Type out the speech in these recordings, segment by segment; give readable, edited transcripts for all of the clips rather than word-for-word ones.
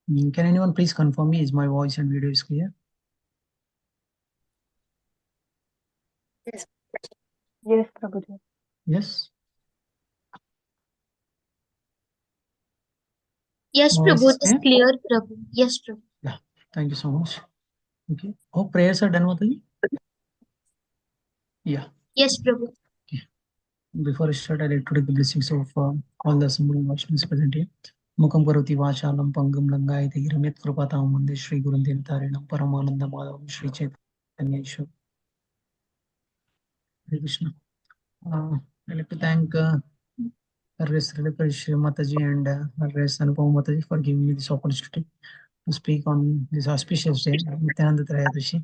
Can anyone please confirm me? Is my voice and video is clear? Yes. Yes, Prabhuji. Yes. Yes, My voice Prabhu, is it is clear. clear, Prabhu. Yes, Prabhu. Yeah. Thank you so much. Okay. Hope prayers are done, Mataji. Yeah. Yes, Prabhu. Okay. Before I start, I like to take the blessings of all the assembled Vaishnavas present here. Mukam karoti vachalam pangam langayate hiramyat krupatam mande Shri Gurun Tarinam Paramananda Madhavam Shri Chaitanya Ishwar. Hare Krishna. I'd like to thank Rs. Shri Mataji and Rs. Anupam Mataji for giving me this opportunity to speak on this auspicious day, Nityananda Trayadashi.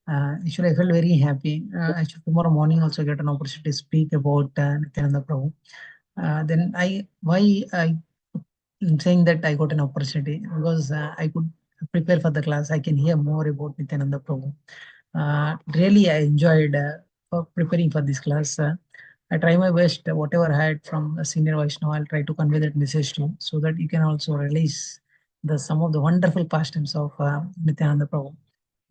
Actually, I felt very happy. Actually, tomorrow morning also get an opportunity to speak about Nityananda Prabhu. Then why I am saying that I got an opportunity because I could prepare for the class. I can hear more about Nityananda Prabhu. Really, I enjoyed for preparing for this class. I try my best, whatever I had from a senior Vaishnava, I'll try to convey that message to you so that you can also release the some of the wonderful pastimes of Nityananda Prabhu.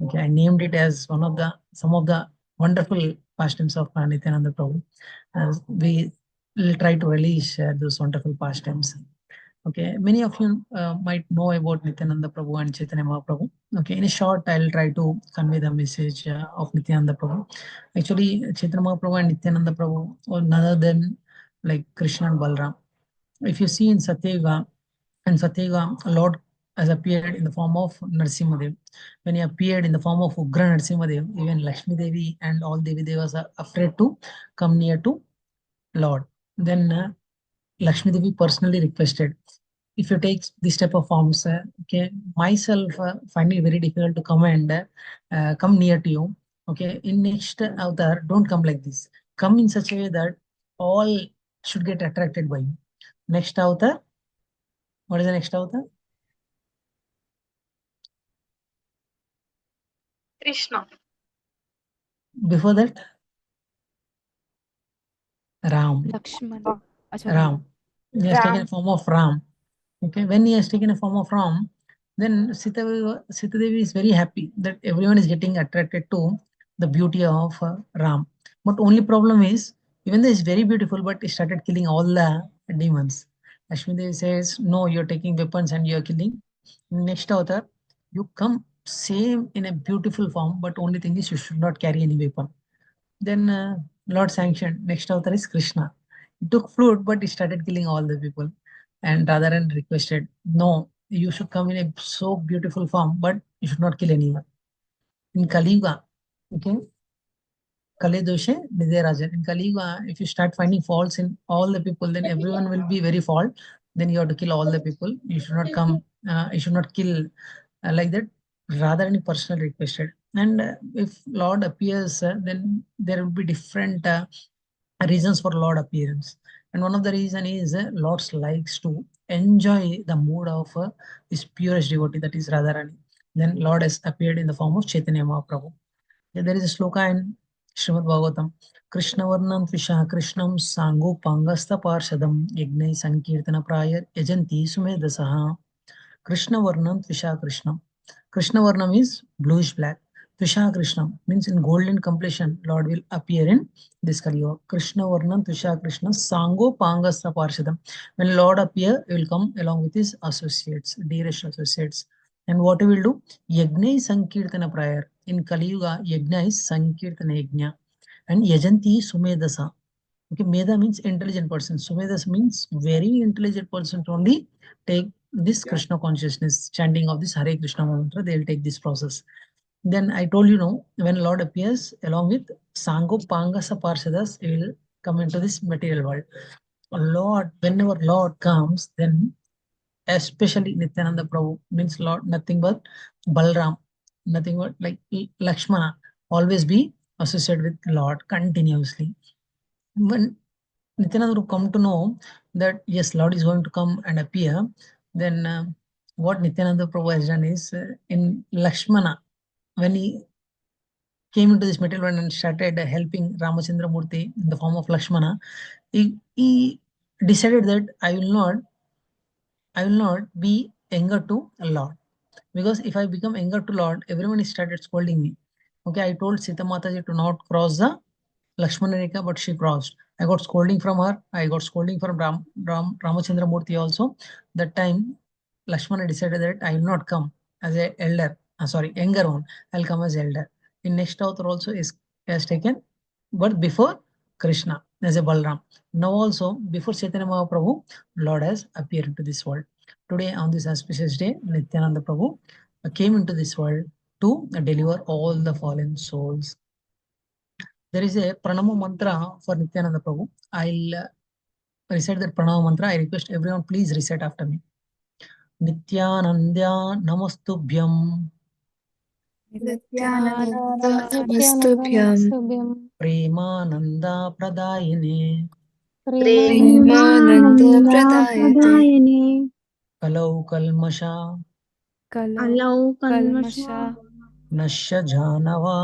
Okay, I named it as one of the some of the wonderful pastimes of Nityananda Prabhu. We will try to release those wonderful pastimes. Okay, many of you might know about Nityananda Prabhu and Chaitanya Mahaprabhu. Okay, in a short, I'll try to convey the message of Nityananda Prabhu. Actually, Chaitanya Mahaprabhu and Nityananda Prabhu are none other than like Krishna and Balram. If you see in Satyayuga, and Satyayuga, Lord has appeared in the form of Narsimhadev. When he appeared in the form of Ugra Narsimhadev, even Lakshmi Devi and all Devi Devas are afraid to come near to Lord. Then Lakshmi Devi personally requested, if you take this type of forms, okay, myself finding it very difficult to come and come near to you. Okay, in next avatar, don't come like this. Come in such a way that all should get attracted by you. Next avatar, what is the next avatar? Krishna. Before that, Ram. Lakshman. Sorry. Ram. He has taken a Ram. form of Ram. Okay, when he has taken a form of Ram, then Sita Devi is very happy that everyone is getting attracted to the beauty of Ram. But only problem is, even though he's very beautiful, but he started killing all the demons. Lakshmi Devi says, no, you're taking weapons and you're killing. Next avatar, you come same in a beautiful form, but only thing is you should not carry any weapon. Then Lord sanctioned. Next avatar is Krishna. He took flute, but he started killing all the people. And Radharan requested, no, you should come in a so beautiful form, but you should not kill anyone. In Kali Yuga, okay, Kale doshe Nidhe Rajan. In Kali Yuga, if you start finding faults in all the people, then everyone will be very fault. Then you have to kill all the people. You should not come. You should not kill like that. Rather, any personal requested. And if Lord appears, then there will be different reasons for Lord appearance. And one of the reason is Lord likes to enjoy the mood of this purest devotee, that is Radharani. Then Lord has appeared in the form of Chaitanya Mahaprabhu. There is a sloka in Srimad Bhagavatam. Krishna Varnam Tvisha Krishnam Sango Pangasta Parshadam Yagnai Sankirtana Prayar Yajanti Sumedasaha. Krishna Varnam Tvisha Krishnam. Krishna Varnam is bluish black. Tvisha Krishnam means in golden complexion, Lord will appear in this Kali Yuga. Krishna Varnam Tvisha Krishna Sango Pangasta Parshadam. When Lord appear, he will come along with his associates, dearest associates. And what he will do? Yajna Sankirtana prayer. In Kali Yuga, Yajna is Sankirtana Yajna. And Yajanti Sumedasa. Okay, Meda means intelligent person. Sumedas means very intelligent person to only take this Krishna consciousness, chanting of this Hare Krishna mantra, they'll take this process. Then I told you know, when Lord appears along with Sango Pangasa Parshadas, he will come into this material world. Lord, whenever Lord comes, then especially Nityananda Prabhu means Lord, nothing but Balram, nothing but like Lakshmana, always be associated with Lord continuously. When Nityananda would come to know that yes, Lord is going to come and appear, then what Nityananda Prabhu has done is in Lakshmana, when he came into this material world and started helping Ramachandra Murthy in the form of Lakshmana, he decided that I will not be younger to Lord. Because if I become younger to Lord, everyone is started scolding me. Okay, I told Sita Mataji to not cross the Lakshmana Rekha, but she crossed. I got scolding from her. I got scolding from Ramachandra Murthy also. That time, Lakshmana decided that I will not come as a elder. Sorry, younger one. I'll come as elder. In next avatar also is has taken, but before Krishna as a Balram. Now also before Chaitanya Mahaprabhu, Lord has appeared into this world. Today on this auspicious day, Nityananda Prabhu came into this world to deliver all the fallen souls. There is a pranama mantra for Nityananda Prabhu. I'll recite that pranama mantra. I request everyone please recite after me. Nityanandya namastubhyam Nityananda Nityananda Namastubhyam Namastuభ్యం premananda pradayine Premananda ప్రేమానంద Pradayate ప్రదాయని kalau kalmasha Kalau అలౌ కల్మష Kalmasha nashya janava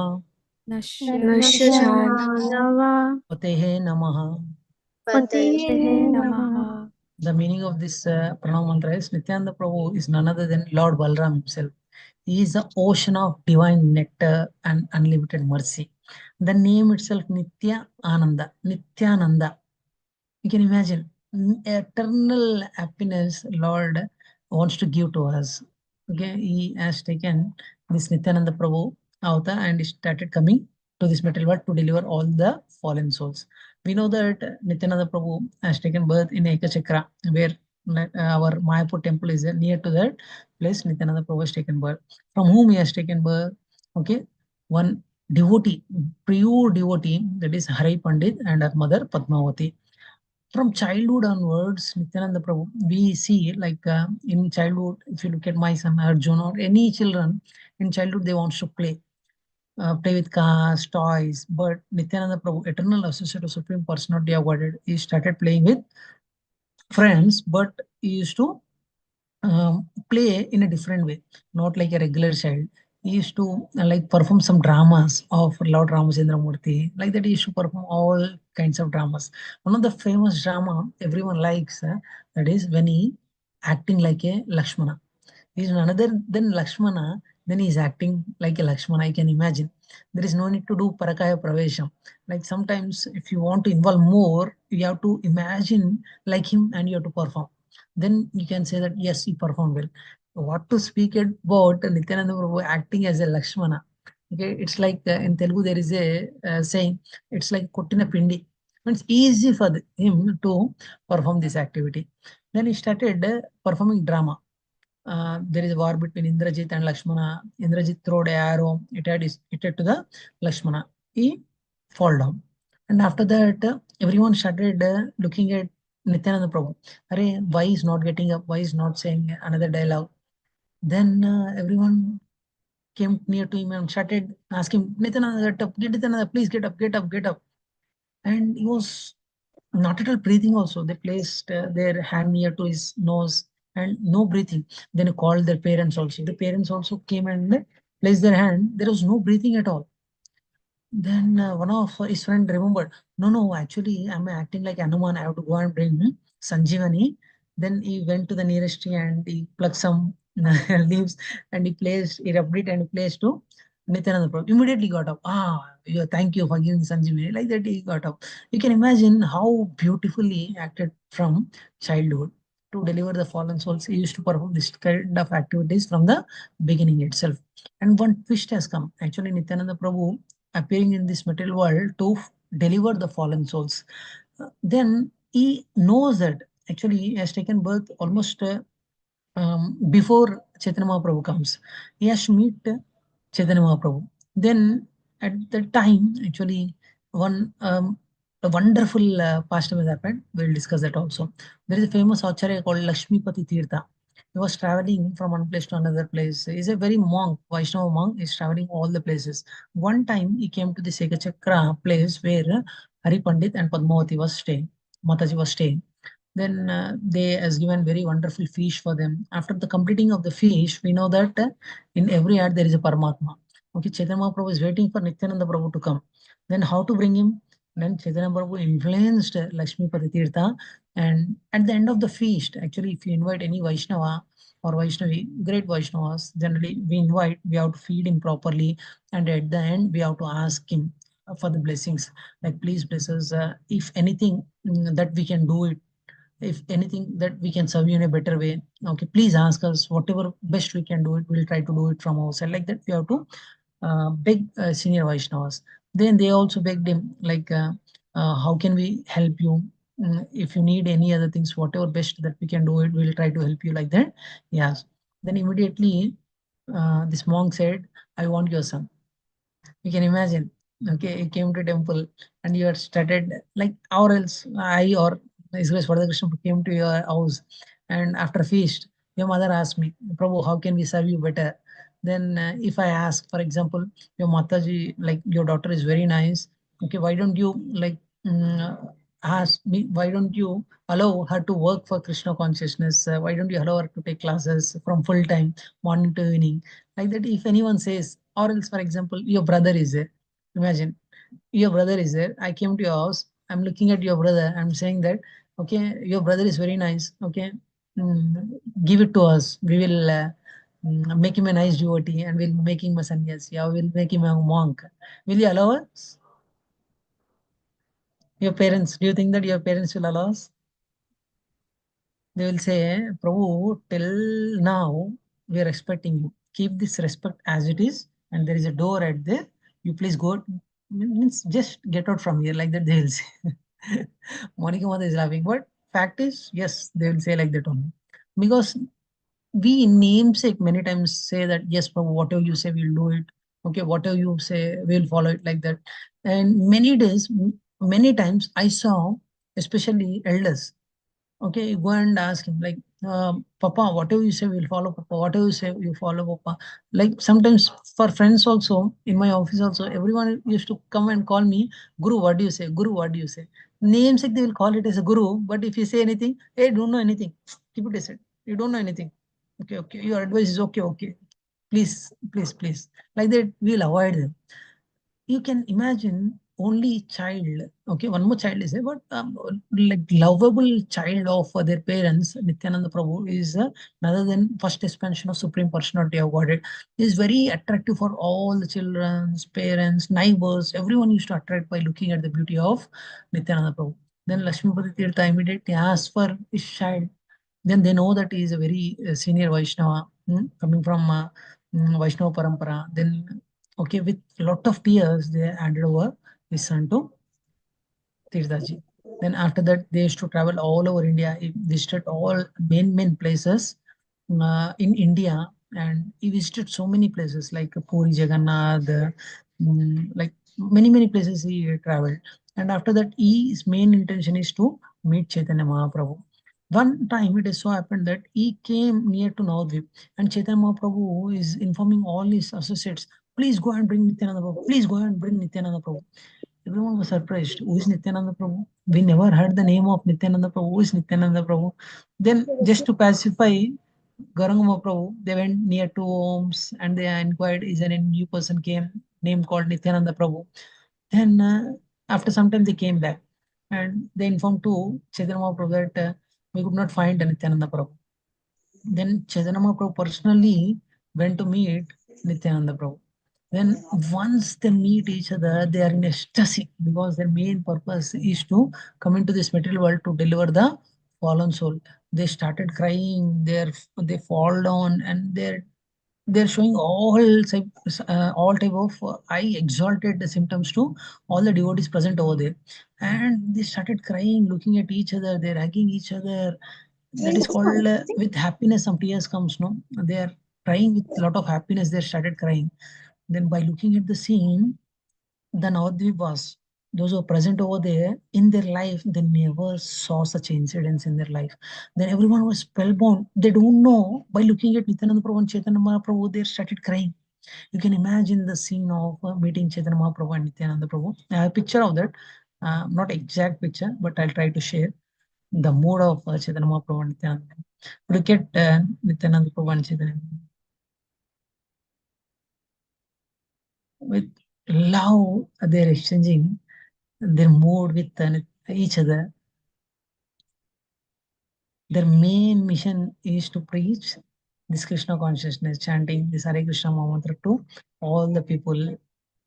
Nashya Nashajana నవ patehe namaha. పతే Patehe నమ Namaha. The meaning of this pranam mantra is Nityananda Prabhu is none other than Lord Balram himself. He is the ocean of divine nectar and unlimited mercy. The name itself Nitya Ananda, Nityananda. You can imagine eternal happiness Lord wants to give to us. Okay, he has taken this Nityananda Prabhu avatar and started coming to this material world to deliver all the fallen souls. We know that Nityananda Prabhu has taken birth in Ekachakra, where our Mayapur temple is near to that place. Nityananda Prabhu has taken birth. From whom he has taken birth? Okay, one devotee, pure devotee, that is Hari Pandit and her mother Padmavati. From childhood onwards, Nityananda Prabhu, we see like in childhood, if you look at my son Arjun or any children, in childhood they want to play with cars, toys. But Nityananda Prabhu, eternal associate of Supreme Personality of Godhead, he started playing with friends, but he used to play in a different way, not like a regular child. He used to like perform some dramas of Lord Ramachandra Murthy. Like that, he used to perform all kinds of dramas. One of the famous drama everyone likes, that is when he acting like a Lakshmana. He's none other than Lakshmana, then he's acting like a Lakshmana. I can imagine. There is no need to do Parakaya Pravesham. Like sometimes, if you want to involve more, you have to imagine like him and you have to perform. Then you can say that yes, he performed well. What to speak about Nityananda Prabhu acting as a Lakshmana? Okay, it's like in Telugu there is a saying, it's like Kottina Pindi. It's easy for him to perform this activity. Then he started performing drama. There is a war between Indrajit and Lakshmana. Indrajit threw an arrow, it had to the Lakshmana. He fall down. And after that, everyone started looking at Nityananda Prabhu. Arey, why is not getting up? Why is not saying another dialogue? Then everyone came near to him and started asking, Nityananda, get up, Nityananda, please get up, get up, get up. And he was not at all breathing also. They placed their hand near to his nose and no breathing. Then he called their parents also. The parents also came and placed their hand. There was no breathing at all. Then one of his friend remembered, no, no, actually I'm acting like Hanuman. I have to go and bring Sanjeevani. Then he went to the nearest tree and he plucked some leaves and he rubbed it and he placed to Nityananda Prabhu. Immediately got up. Yeah, thank you for giving Sanjeevani. Like that he got up. You can imagine how beautifully acted from childhood to deliver the fallen souls. He used to perform this kind of activities from the beginning itself. And one twist has come. Actually, Nityananda Prabhu appearing in this material world to deliver the fallen souls. Then he knows that actually he has taken birth almost before Chaitanya Mahaprabhu comes. He has to meet Chaitanya Mahaprabhu. Then at the time, actually, one a wonderful pastime has happened. We'll discuss that also. There is a famous acharya called Lakshmipati Tirtha. He was traveling from one place to another place. He's a very monk, Vaishnava monk. He's traveling all the places. One time he came to the Sekachakra place where Hari Pandit and Padmavati was staying. Mataji was staying. Then they has given very wonderful fish for them. After the completing of the fish, we know that in every ad there is a Paramatma. Okay, Chaitanya Mahaprabhu is waiting for Nityananda Prabhu to come. Then how to bring him? Then Chaitanya Prabhu influenced Lakshmi Tirtha, and at the end of the feast, actually, if you invite any Vaishnava, or Vaishnavi, great Vaishnavas, generally we invite, we have to feed him properly, and at the end we have to ask him for the blessings. Like, please bless us. If anything that we can do it, if anything that we can serve you in a better way, okay, please ask us. Whatever best we can do it, we'll try to do it from our side. Like that, we have to beg senior Vaishnavas. Then they also begged him, like, how can we help you? If you need any other things, whatever best that we can do it, we'll try to help you, like that. Yes. Then immediately, this monk said, I want your son. You can imagine. Okay, you came to temple and you had started, like, or else I or His Grace Vardha Krishna came to your house, and after feast, your mother asked me, Prabhu, how can we serve you better? Then if I ask, for example, your Mataji, like, your daughter is very nice. Okay, why don't you, like, ask me, why don't you allow her to work for Krishna consciousness? Why don't you allow her to take classes from full time, morning to evening? Like that, if anyone says, or else, for example, your brother is there. Imagine, your brother is there. I came to your house. I'm looking at your brother. I'm saying that, okay, your brother is very nice. Okay, mm, give it to us. We will make him a nice devotee and we'll make him a sannyasi. Or we'll make him a monk. Will you allow us? Your parents, do you think that your parents will allow us? They will say, Prabhu, till now we are respecting you. Keep this respect as it is, and there is a door at there. You please go. Means just get out from here, like that. They will say. Monica mother is laughing, but fact is, yes, they will say like that only, because we in namesake many times say that yes, Prabhu, whatever you say, we'll do it. Okay, whatever you say, we'll follow it, like that. And many days, many times I saw, especially elders. Okay, go and ask him, like, Papa, whatever you say, we'll follow, Papa. Whatever you say, you follow, Papa. Like, sometimes for friends also, in my office also, everyone used to come and call me, Guru, what do you say? Guru, what do you say? Namesake, they will call it as a Guru, but if you say anything, hey, don't know anything, keep it aside. You don't know anything. Okay, okay, your advice is okay, okay. Please, please, please. Like that, we'll avoid them. You can imagine, only child. Okay, one more child is there, but like, lovable child of their parents, Nityananda Prabhu is other than first expansion of Supreme Personality of Godhead. Is very attractive for all the children's parents, neighbors. Everyone used to attract by looking at the beauty of Nityananda Prabhu. Then Lakshmipati Tirtha immediately asks for his child. Then they know that he is a very senior Vaishnava, coming from Vaishnava Parampara. Then, okay, with a lot of tears, they handed over his son to Tirthaji. Then after that, they used to travel all over India. He visited all main places in India, and he visited so many places like Puri Jagannath, like many places he traveled. And after that, his main intention is to meet Chaitanya Mahaprabhu. One time it is so happened that he came near to Navadvip, and Chaitanya Mahaprabhu is informing all his associates, please go and bring Nityananda Prabhu, please go and bring Nityananda Prabhu. Everyone was surprised. Who is Nityananda Prabhu? We never heard the name of Nityananda Prabhu. Who is Nityananda Prabhu? Then, just to pacify Garangama Prabhu, they went near two homes and they inquired, is there any new person came, name called Nityananda Prabhu? Then, after some time, they came back and they informed to Chaitanya Mahaprabhu that we could not find Nityananda Prabhu. Then Chaitanya Mahaprabhu personally went to meet Nityananda Prabhu. Then once they meet each other, they are in ecstasy because their main purpose is to come into this material world to deliver the fallen soul. They started crying. They fall down and they're showing all type of high exalted symptoms to all the devotees present over there, and they started crying, looking at each other. They're hugging each other. That is called with happiness some tears comes, no, they are crying with a lot of happiness. They started crying. Then by looking at the scene, the Navadvipas, those who are present over there in their life, they never saw such incidents in their life. Then everyone was spellbound. They don't know. By looking at Nityananda Prabhu and Chaitanya Mahaprabhu, they started crying. You can imagine the scene of meeting Chaitanya Mahaprabhu and Nityananda Prabhu. I have a picture of that. Not exact picture, but I'll try to share the mood of Chaitanya Mahaprabhu and Nityananda. Look at Nityananda Prabhu and Chaitanya with love. They're exchanging their mood with each other. Their main mission is to preach this Krishna consciousness, chanting this Hare Krishna Mahamantra to all the people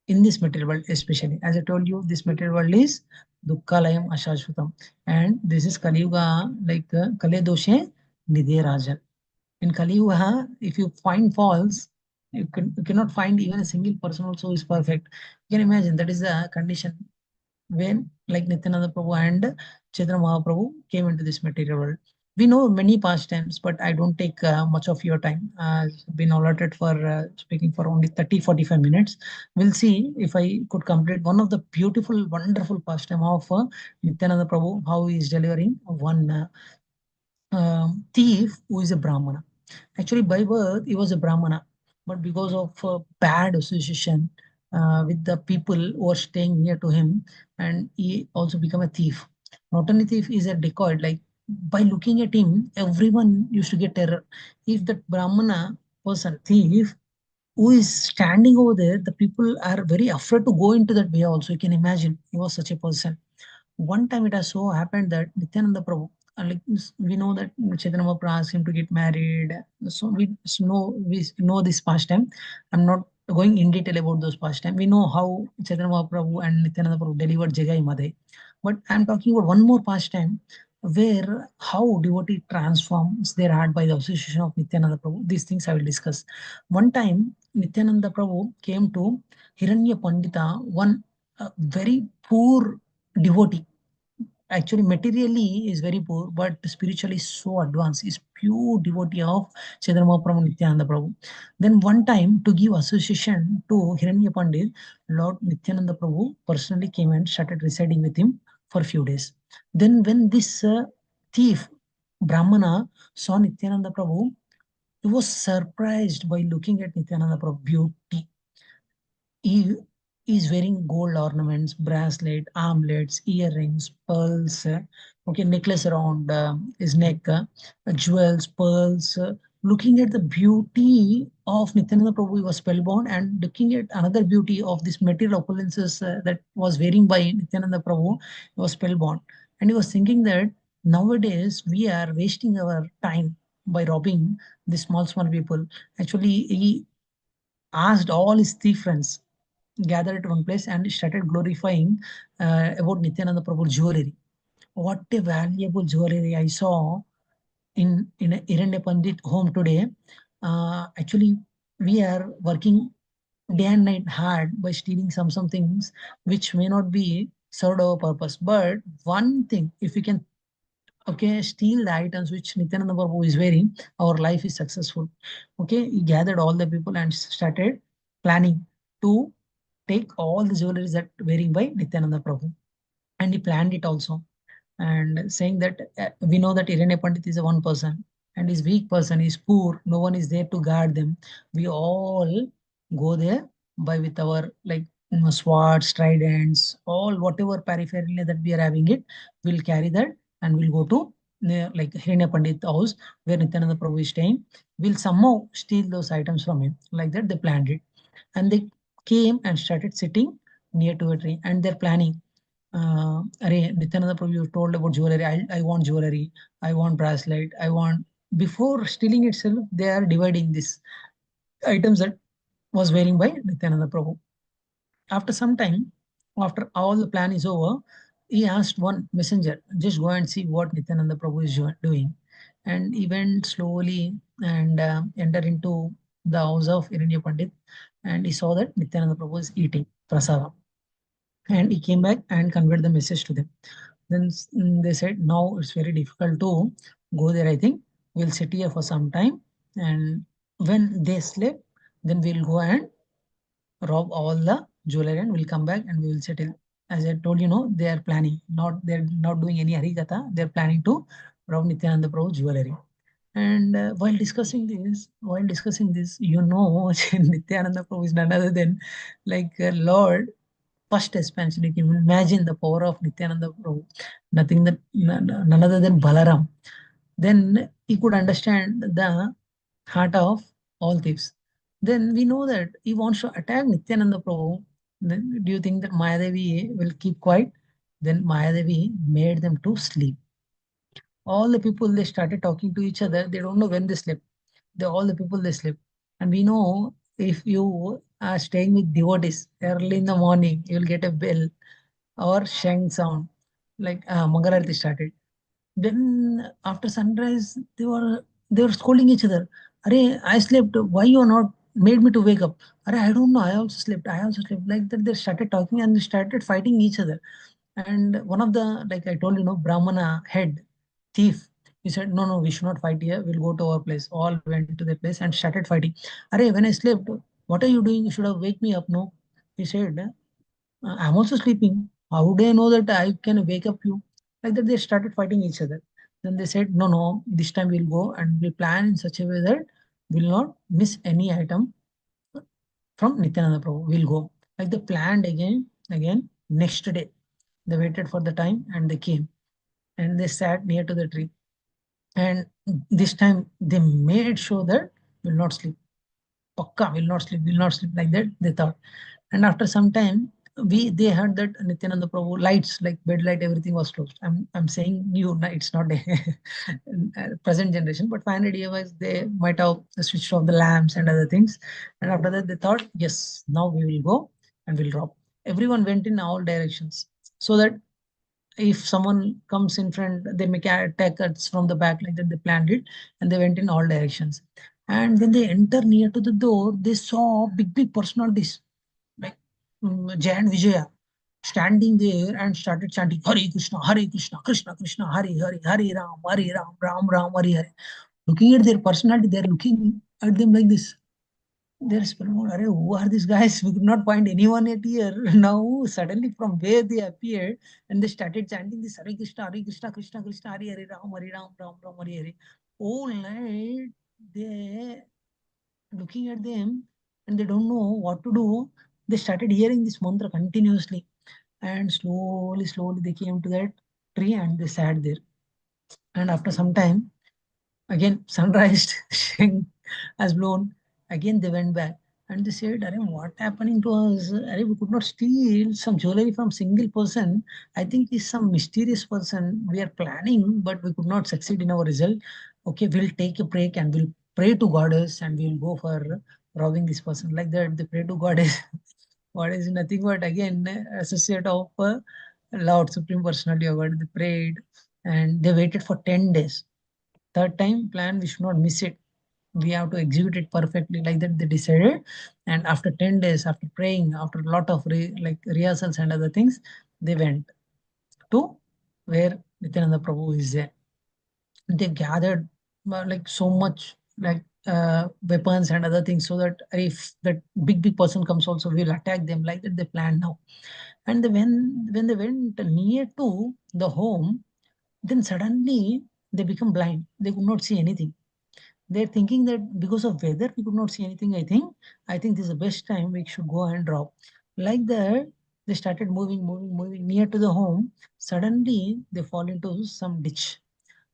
in this material world, especially. As I told you, this material world is Dukkhalayam Ashashvatam, and this is Kali Yuga, like Kale Doshe Nidhe Rajan. In Kali Yuga, if you find faults, you cannot find even a single person also is perfect. You can imagine that is the condition when like Nityananda Prabhu and Chaitanya Mahaprabhu came into this material world. We know many pastimes, but I don't take much of your time. I've been allotted for speaking for only 30-45 minutes. We'll see if I could complete one of the beautiful, wonderful pastime of Nityananda Prabhu, how he is delivering one thief who is a Brahmana. Actually, by birth, he was a Brahmana, but because of bad association with the people who are staying near to him, and he also become a thief. Not only thief, is a decoy. Like by looking at him, everyone used to get terror. If that Brahmana person, thief, who is standing over there, the people are very afraid to go into that way also. You can imagine, he was such a person. One time it has so happened that Nityananda Prabhu, like we know that Chaitanya Mahaprabhu asked him to get married. So we know this pastime. I'm not going in detail about those pastime. We know how Chaitanya Mahaprabhu and Nityananda Prabhu delivered Jagai Madai. But I'm talking about one more pastime where how devotee transforms their heart by the association of Nityananda Prabhu. These things I will discuss. One time, Nityananda Prabhu came to Hiranya Pandita, one very poor devotee. Actually, materially is very poor, but spiritually so advanced. Is pure devotee of Chaitanya Mahaprabhu, Nityananda Prabhu. Then one time, to give association to Hiranya Pandit, Lord Nityananda Prabhu personally came and started residing with him for few days. Then when this thief Brahmana saw Nityananda Prabhu, he was surprised by looking at Nityananda Prabhu beauty. He is wearing gold ornaments, bracelet, armlets, earrings, pearls, okay, necklace around his neck, jewels, pearls. Looking at the beauty of Nityananda Prabhu, he was spellbound, and looking at another beauty of this material opulences that was wearing by Nityananda Prabhu, he was spellbound. And he was thinking that nowadays we are wasting our time by robbing the small people. Actually, he asked all his three friends gathered at one place and started glorifying about Nityananda Prabhu jewelry. What a valuable jewelry I saw in a Irande Pandit home today. Actually, we are working day and night hard by stealing some things which may not be served our purpose. But one thing, if we can okay steal the items which Nityananda Prabhu is wearing, our life is successful. Okay, he gathered all the people and started planning to take all the jewelry that wearing by Nityananda Prabhu, and he planned it also, and saying that we know that Irene Pandit is a one person and is weak person, is poor, no one is there to guard them. We all go there by with our like swords, tridents, all whatever paraphernalia that we are having it, we'll carry that and we'll go to like Hiranya Pandit house where Nityananda Prabhu is staying. We'll somehow steal those items from him. Like that, they planned it, and they came and started sitting near to a tree, and they're planning. Arey, Nityananda Prabhu, you told about jewelry. I want jewelry. I want bracelet. I want. Before stealing itself, they are dividing these items that was wearing by Nityananda Prabhu. After some time, after all the plan is over, he asked one messenger, just go and see what Nityananda Prabhu is doing. And he went slowly and entered into the house of Iranya Pandit, and he saw that Nityananda Prabhu is eating prasadam. And he came back and conveyed the message to them. Then they said, now it's very difficult to go there. I think we'll sit here for some time, and when they sleep, then we'll go and rob all the jewelry and we'll come back and we will settle. As I told you, know they are planning, they're not doing any harikatha. They're planning to rob Nityananda Prabhu jewelry. And while discussing this, Nityananda Prabhu is none other than like Lord first expansion. You can imagine the power of Nityananda Prabhu, nothing that none other than Balaram. Then he could understand the heart of all thieves. Then we know that he wants to attack Nityananda Prabhu. Then do you think that Mayadevi will keep quiet? Then Mayadevi made them to sleep. All the people, they started talking to each other. They don't know when they slept. All the people they slept. And we know if you are staying with devotees early in the morning, you will get a bell or shang sound, like Mangalarti started. Then after sunrise, they were scolding each other. Arey, I slept. Why you are not made me to wake up? Arey, I don't know. I also slept. I also slept. Like that, they started talking and they started fighting each other. And one of the, like I told you, Brahmana head thief, he said, no, no, we should not fight here. We'll go to our place. All went to their place and started fighting. Arey, when I slept, what are you doing? You should have wake me up. No, he said, I'm also sleeping. How do I know that I can wake up you? Like that, they started fighting each other. Then they said, no, no, this time we'll go and we'll plan in such a way that we'll not miss any item from Nityananda Prabhu. We'll go. Like they planned again, next day. They waited for the time and they came and they sat near to the tree. And this time they made sure that we'll not sleep. Pakka will not sleep, like that they thought. And after some time, they heard that Nityananda Prabhu lights, like bed light, everything was closed. I'm saying you, it's not a present generation, but 500 years they might have switched off the lamps and other things. And after that, they thought, yes, now we will go and we'll drop. Everyone went in all directions so that if someone comes in front, they may attack us from the back, like that. They planned it and they went in all directions. And when they enter near to the door, they saw big personalities like Jay and Vijaya standing there and started chanting Hare Krishna, Krishna Krishna, Hare Hare, Hare Ram, Ram Ram, Hare Hare. Looking at their personality, they're looking at them like this. They're spelling out, who are these guys? We could not find anyone yet here. Now, suddenly, from where they appeared, and they started chanting this Hare Krishna, Krishna Krishna, Hare Hare, Hare Ram, Ram Ram, Hare Hare. All night, they looking at them and they don't know what to do. They started hearing this mantra continuously, and slowly, they came to that tree and they sat there. And after some time, again, sunrise has blown. Again, they went back and they said, Arey, what happening to us? Arey, we could not steal some jewelry from single person. I think it's some mysterious person. We are planning, but we could not succeed in our result. Okay, we'll take a break and we'll pray to goddess and we'll go for robbing this person. Like that, they pray to goddess. What is nothing but again associate of Lord Supreme Personality of God. They prayed and they waited for 10 days. Third time plan, we should not miss it. We have to execute it perfectly, like that they decided. And after 10 days, after praying, after a lot of like rehearsals and other things, they went to where Nityananda Prabhu is there. They gathered like so much like weapons and other things, so that if that big person comes also, we'll attack them, like that they plan now. And when they went near to the home, then suddenly they become blind. They could not see anything. They're thinking that because of weather, we could not see anything. I think this is the best time we should go and drop. Like that, they started moving near to the home. Suddenly, they fall into some ditch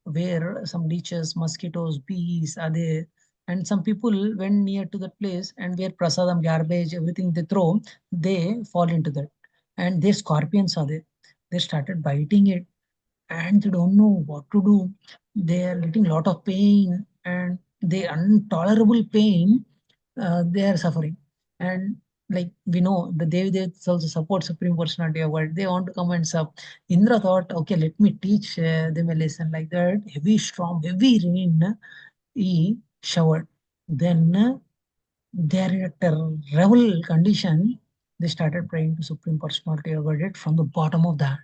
where some leeches, mosquitoes, bees are there. And some people went near to that place and where prasadam, garbage, everything they throw, they fall into that. And their scorpions are there. They started biting it and they don't know what to do. They are getting a lot of pain and the intolerable pain they are suffering. And like we know, the Devi Devas also support Supreme Personality of God. They want to come and sub. Indra thought, okay, let me teach them a lesson, like that. Heavy storm, heavy rain, he showered. Then they are in a terrible condition. They started praying to Supreme Personality of God from the bottom of the,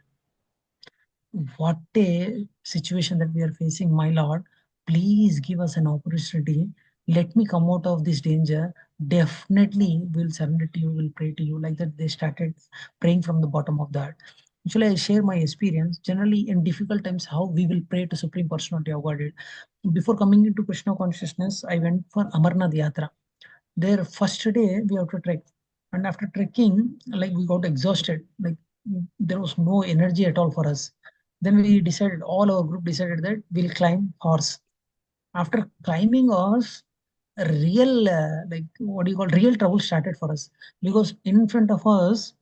what a situation that we are facing, my Lord. Please give us an opportunity. Let me come out of this danger. Definitely we'll surrender to you, we'll pray to you. Like that, they started praying from the bottom of that. Actually, I share my experience. Generally, in difficult times, how we will pray to Supreme Personality of Godhead. Before coming into Krishna consciousness, I went for Amarnath Yatra. There, first day we have to trek, and after trekking, like we got exhausted. Like there was no energy at all for us. Then we decided, all our group decided that we'll climb horse. After climbing horse, a real like what do you call, real trouble started for us, because in front of us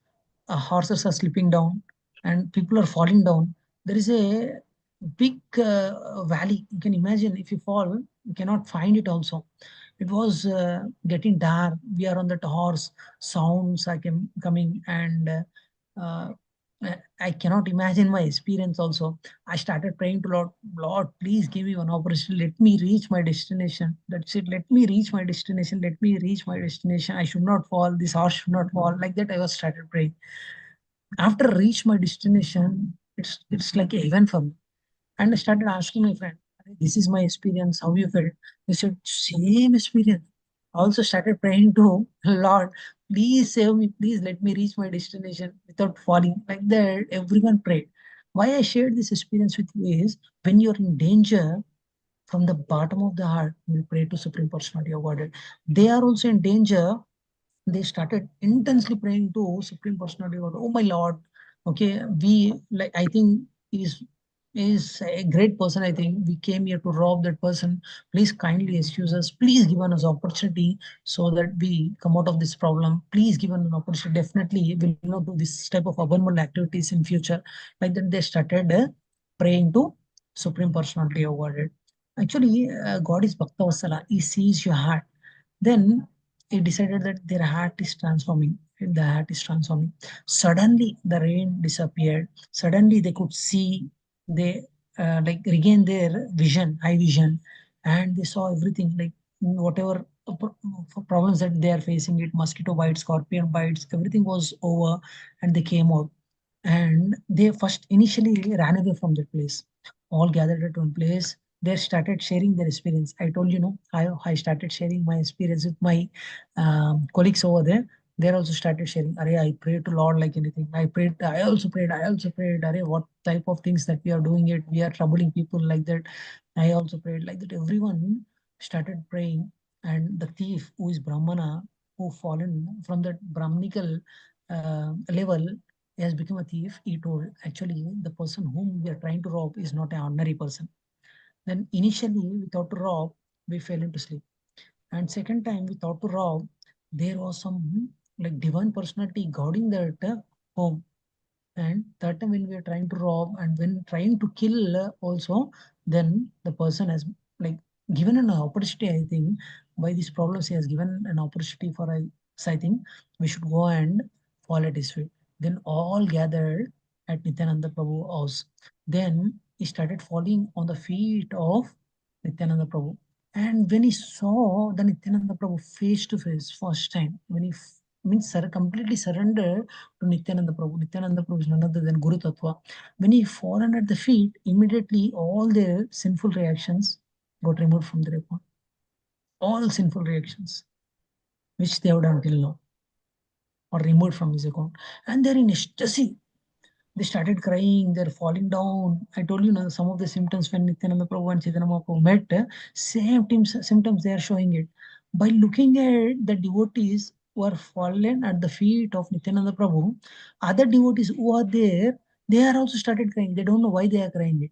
horses are slipping down and people are falling down. There is a big valley. You can imagine, if you fall, We cannot find it also. It was getting dark. We are on that horse. Sounds are coming, and I cannot imagine my experience also. I started praying to Lord, Lord, please give me one opportunity. Let me reach my destination. That's it. Let me reach my destination. Let me reach my destination. I should not fall. This horse should not fall. Like that, I was started praying. After reach my destination, it's like a heaven for me. And I started asking my friend, this is my experience. How you felt? They said, same experience. I also started praying to Lord, please save me. Please let me reach my destination without falling. Like that, everyone prayed. Why I shared this experience with you is when you're in danger, from the bottom of the heart, you pray to Supreme Personality of Godhead. They are also in danger. They started intensely praying to Supreme Personality of God. Oh my Lord. Okay, we like I think is a great person. I think we came here to rob that person. Please kindly excuse us. Please give us opportunity so that we come out of this problem. Please give us an opportunity. Definitely will not do this type of abominable activities in future. Like that, they started praying to Supreme Personality of Godhead. Actually, God is Bhakta Vatsala. He sees your heart. Then he decided that their heart is transforming. The heart is transforming. Suddenly, the rain disappeared. Suddenly, they could see. They like regain their vision, eye vision, and they saw everything. Like whatever problems that they are facing, it mosquito bites, scorpion bites, everything was over, and they came out. And they first initially ran away from that place. All gathered at one place. They started sharing their experience. I told you, no, I started sharing my experience with my colleagues over there. They also started sharing. Arey, I prayed to Lord like anything. I prayed. I also prayed. I also prayed. Arey, what type of things that we are doing it? We are troubling people like that. I also prayed like that. Everyone started praying, and the thief who is Brahmana, who fallen from that Brahminical level, has become a thief. He told, actually, the person whom we are trying to rob is not an ordinary person. Then initially we thought to rob, we fell into sleep. And second time we thought to rob, there was some like divine personality guarding that home. And that time when we are trying to rob and when trying to kill also, then the person has like given an opportunity. I think by these problems he has given an opportunity for us. I think we should go and fall at his feet. Then all gathered at Nityananda Prabhu house. Then he started falling on the feet of Nityananda Prabhu. And when he saw the Nityananda Prabhu face to face first time, when he means completely surrendered to Nityananda Prabhu. Nityananda Prabhu is none other than Guru Tattva. When he fallen at the feet, immediately all their sinful reactions got removed from their account. All sinful reactions which they have done till now are removed from his account. And they're in ecstasy. They started crying, they're falling down. I told you, now some of the symptoms when Nityananda Prabhu and Chaitanya Mahaprabhu met, same symptoms they are showing it. By looking at the devotees who are fallen at the feet of Nityananda Prabhu, other devotees who are there, they are also started crying. They don't know why they are crying it.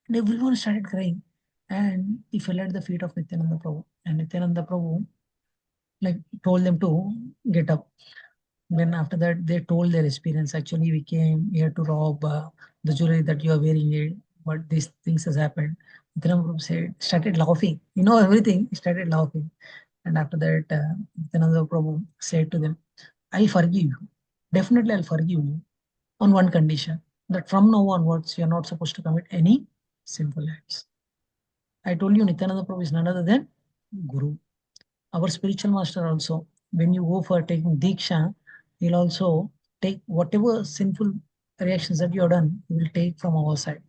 And everyone started crying. And he fell at the feet of Nityananda Prabhu. And Nityananda Prabhu like told them to get up. Then after that, they told their experience. Actually, we came here to rob the jewelry that you are wearing it, but these things has happened. Nityananda Prabhu said, started laughing. You know everything. He started laughing. And after that, Nityananda Prabhu said to them, I forgive you. Definitely, I'll forgive you on one condition, that from now onwards, you are not supposed to commit any sinful acts. I told you, Nityananda Prabhu is none other than Guru. Our spiritual master also, when you go for taking Diksha, he'll also take whatever sinful reactions that you have done, he will take from our side.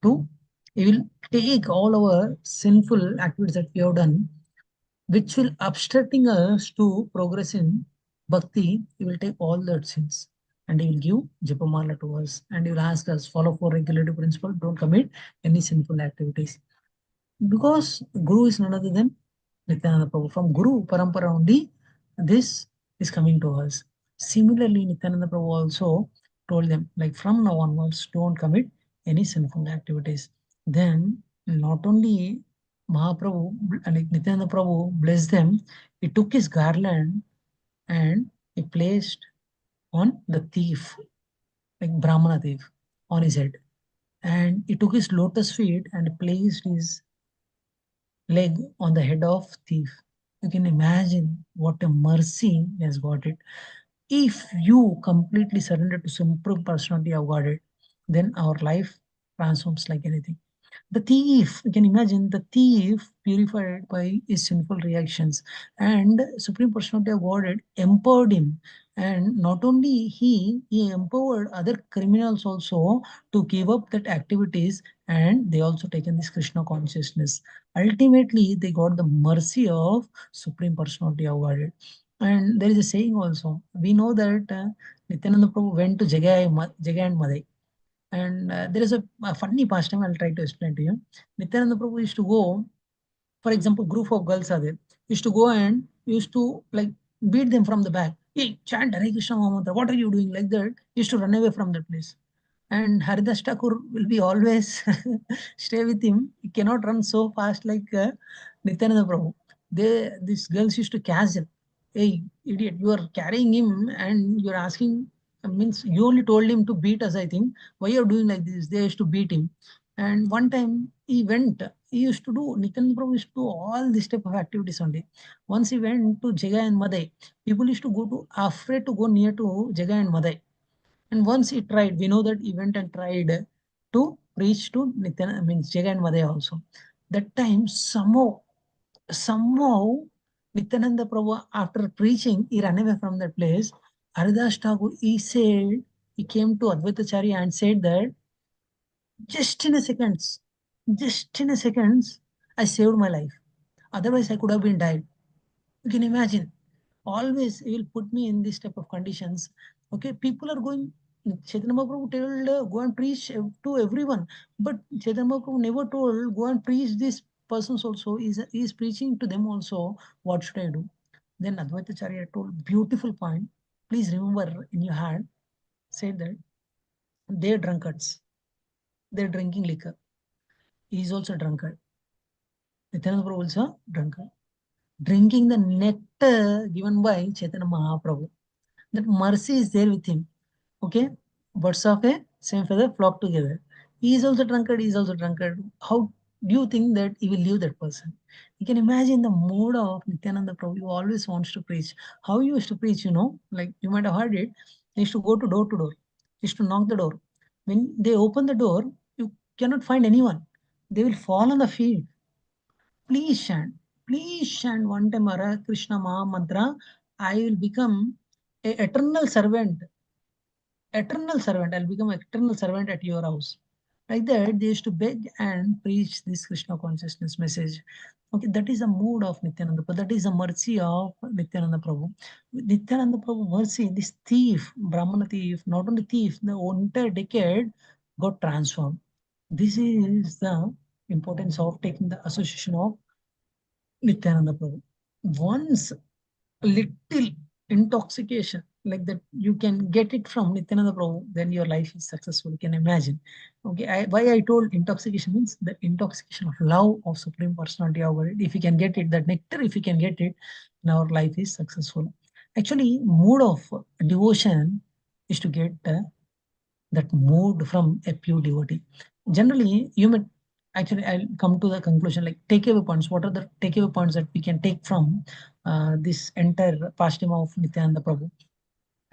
Two, he will take all our sinful activities that we have done, which will obstructing us to progress in bhakti. He will take all that sins and he will give Japamala to us and he will ask us, follow four regulative principle, don't commit any sinful activities. Because Guru is none other than Nityananda Prabhu. From Guru Parampara only, this is coming to us. Similarly, Nityananda Prabhu also told them, like from now onwards, don't commit any sinful activities. Then, not only Mahaprabhu, like Nityananda Prabhu blessed them, he took his garland and he placed on the thief, like Brahmana thief, on his head. And he took his lotus feet and placed his leg on the head of thief. You can imagine what a mercy he has got it. If you completely surrender to supreme personality of God, then our life transforms like anything. The thief, you can imagine the thief purified by his sinful reactions, and Supreme Personality of Godhead empowered him. And not only he empowered other criminals also to give up that activities, and they also taken this Krishna consciousness. Ultimately, they got the mercy of Supreme Personality of Godhead. And there is a saying also. We know that Nityananda Prabhu went to Jagai and Madai, and there is a funny pastime I'll try to explain to you. Nityananda Prabhu used to go, for example, group of girls are there, used to go and used to like beat them from the back. Hey, chant Hare Krishna Mahamantra. What are you doing? Like that, used to run away from that place. And Haridas Thakur will be always stay with him. He cannot run so fast like Nityananda Prabhu. These girls used to catch him. Hey, idiot, you are carrying him and you're asking, means you only told him to beat us, I think. Why you're doing like this? They used to beat him. And one time he went, he used to do, Nityananda Prabhu used to do all this type of activities only. Once he went to Jagai and Madai, people used to go to, afraid to go near to Jagai and Madai. And once he tried, we know that he went and tried to reach to Nityananda, means Jagai and Madhya also. That time, somehow, Nityananda Prabhu, after preaching, he ran away from that place. Haridas Thakur, he said, he came to Advaitacharya and said that, just in a seconds, just in a seconds, I saved my life. Otherwise, I could have been died. You can imagine. Always he will put me in this type of conditions. Okay, people are going. Chaitanya Mahaprabhu told go and preach to everyone, but Chaitanya Mahaprabhu never told go and preach these persons also. He is preaching to them also. What should I do? Then Advaita Charya told beautiful point. Please remember in your heart. Said that they're drunkards. They're drinking liquor. He is also drunkard. Nityananda Prabhu also drunkard. Drinking the nectar given by Chaitanya Mahaprabhu. That mercy is there with him. Okay, birds of a same feather flock together. He is also drunkard, he is also drunkard. How do you think that he will leave that person? You can imagine the mood of Nityananda Prabhu. He always wants to preach. How he used to preach, like you might have heard it. He used to go to door. He used to knock the door. When they open the door, you cannot find anyone. They will fall on the feet. Please chant. Please chant one time Hare Krishna Maha Mantra. I will become a eternal servant. Eternal servant. I'll become eternal servant at your house. Like that, they used to beg and preach this Krishna consciousness message. Okay, that is the mood of Nityananda Prabhu. That is the mercy of Nityananda Prabhu. Nityananda Prabhu mercy, this thief, Brahmana thief, not only thief, the entire decade got transformed. This is the importance of taking the association of Nityananda Prabhu. Once little intoxication like that you can get it from Nityananda Prabhu, then your life is successful. You can imagine. Okay, why I told intoxication means the intoxication of love of Supreme Personality over it. If you can get it, that nectar, if you can get it, then our life is successful. Actually, mood of devotion is to get that mood from a pure devotee. Generally, you may actually I'll come to the conclusion like takeaway points. What are the takeaway points that we can take from this entire pastime of Nityananda Prabhu?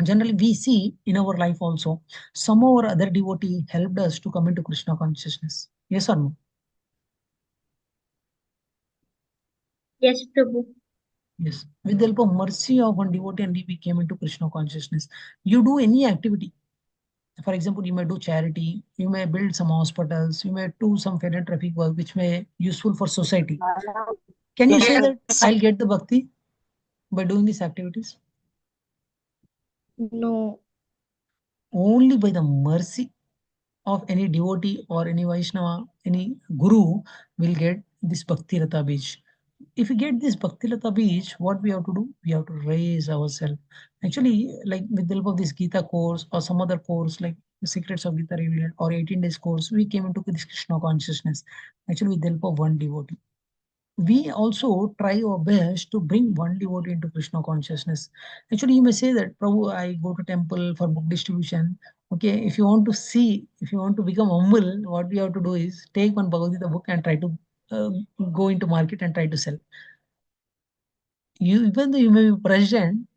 Generally, we see in our life also some or other devotee helped us to come into Krishna consciousness. Yes or no? Yes, Prabhu. Yes. With the help of mercy of one devotee, and we came into Krishna consciousness. You do any activity. For example, you may do charity, you may build some hospitals, you may do some philanthropic work which may useful for society. Can you say that I'll get the bhakti by doing these activities? No. Only by the mercy of any devotee or any Vaishnava, any guru will get this Bhakti Lata Beach. If we get this Bhakti Lata Beach, what we have to do? We have to raise ourselves. Actually, like with the help of this Gita course or some other course like the Secrets of Gita Revealed or 18 days course, we came into this Krishna consciousness. Actually, with the help of one devotee. We also try our best to bring one devotee into Krishna consciousness. Actually, you may say that, Prabhu, I go to temple for book distribution. Okay, if you want to see, if you want to become humble, what we have to do is take one Bhagavad Gita book and try to uh, go into market and try to sell. You, even though you may be president,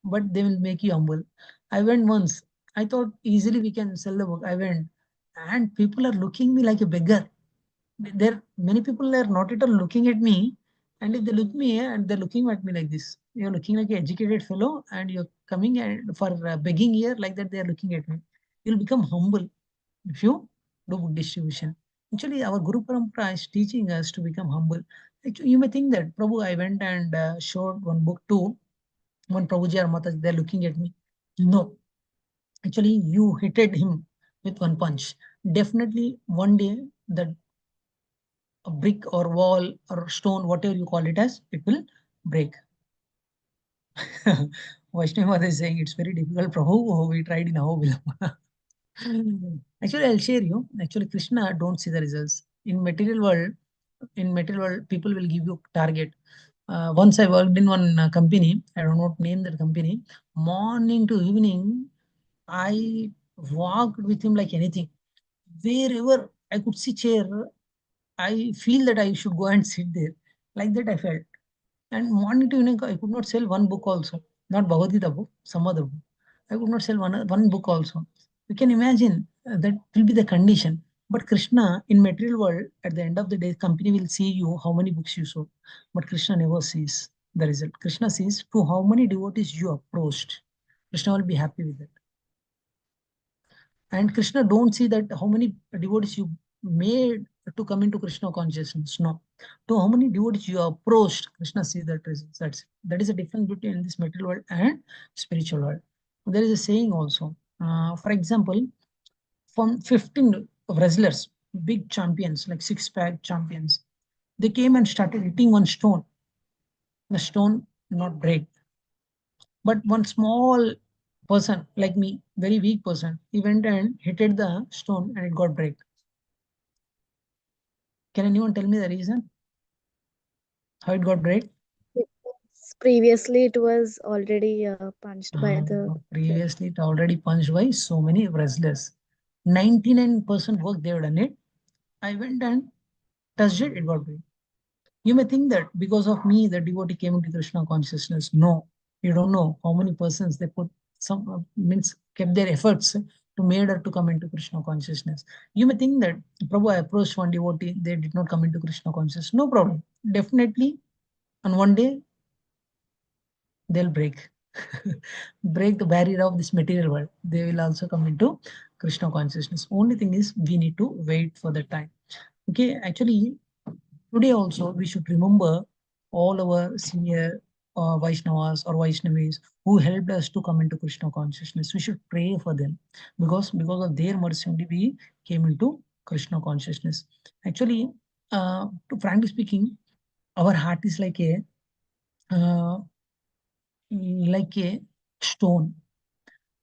but they will make you humble. I went once. I thought easily we can sell the book. I went, and people are looking me like a beggar. There, many people are not at all looking at me, and if they look me and they're looking at me like this. You're looking like an educated fellow, and you're coming and for begging here like that. They are looking at me. You'll become humble if you do book distribution. Actually, our Guru Parampara is teaching us to become humble. Actually, you may think that, Prabhu, I went and showed one book to one Prabhuji or Mataji, they're looking at me. No, actually, you hit him with one punch. Definitely, one day that a brick or wall or stone, whatever you call it as, it will break. Vaishnava is saying it's very difficult, Prabhu. We tried in Ahobilam. Actually, I'll share you. Actually, Krishna don't see the results. In material world, people will give you target. Once I worked in one company, I don't know name that company. Morning to evening, I walked with him like anything. Wherever I could see chair, I feel that I should go and sit there. Like that I felt. And morning to evening, I could not sell one book also. Not Bhagavad Gita book, some other book. I could not sell one book also. You can imagine that will be the condition. But Krishna, in material world, at the end of the day, company will see you how many books you sold. But Krishna never sees the result. Krishna sees to how many devotees you approached. Krishna will be happy with that. And Krishna don't see that how many devotees you made to come into Krishna consciousness. No. To how many devotees you approached, Krishna sees that results. That is a difference between this material world and spiritual world. There is a saying also. For example, from 15 wrestlers, big champions, like six-pack champions, they came and started hitting one stone. The stone not break. But one small person like me, very weak person, he went and hit the stone and it got break. Can anyone tell me the reason how it got break? Previously, it was already punched by the. Previously, it already punched by so many wrestlers. 99% work they have done it. I went and touched it, it got break. You may think that because of me, the devotee came into Krishna consciousness. No, you don't know how many persons they put some means kept their efforts to made her to come into Krishna consciousness. You may think that Prabhu, I approached one devotee, they did not come into Krishna consciousness. No problem. Definitely, on one day they'll break. Break the barrier of this material world. They will also come into Krishna consciousness. Only thing is we need to wait for the time. Okay, actually today also we should remember all our senior Vaishnavas or Vaishnavis who helped us to come into Krishna consciousness. We should pray for them because of their mercy only we came into Krishna consciousness. Actually, to frankly speaking, our heart is uh, like a stone.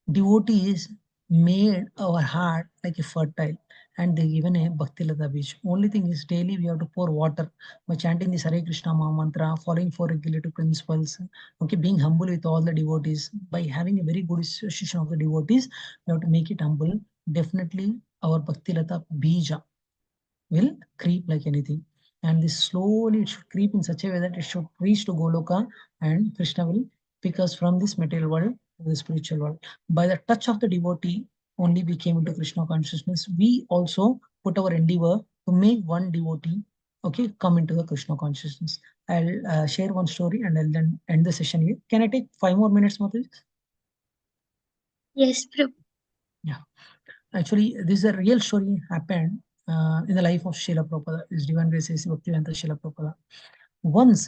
Devotees made our heart like a fertile and they given a Bhakti Lata beach. Only thing is daily we have to pour water by chanting this Hare Krishna Maha Mantra, following four regulative principles, okay, being humble with all the devotees. By having a very good association of the devotees, we have to make it humble. Definitely our Bhakti Lata bija will creep like anything. And this slowly it should creep in such a way that it should reach to Goloka and Krishna will pick us from this material world to the spiritual world. By the touch of the devotee, only we came into Krishna consciousness. We also put our endeavor to make one devotee, okay, come into the Krishna consciousness. I'll share one story and I'll then end the session here. Can I take 5 more minutes, Mataji? Yes, Prabhu. Yeah. Actually, this is a real story happened in the life of Srila Prabhupada. His divine grace is Bhaktivedanta Srila Prabhupada. Once,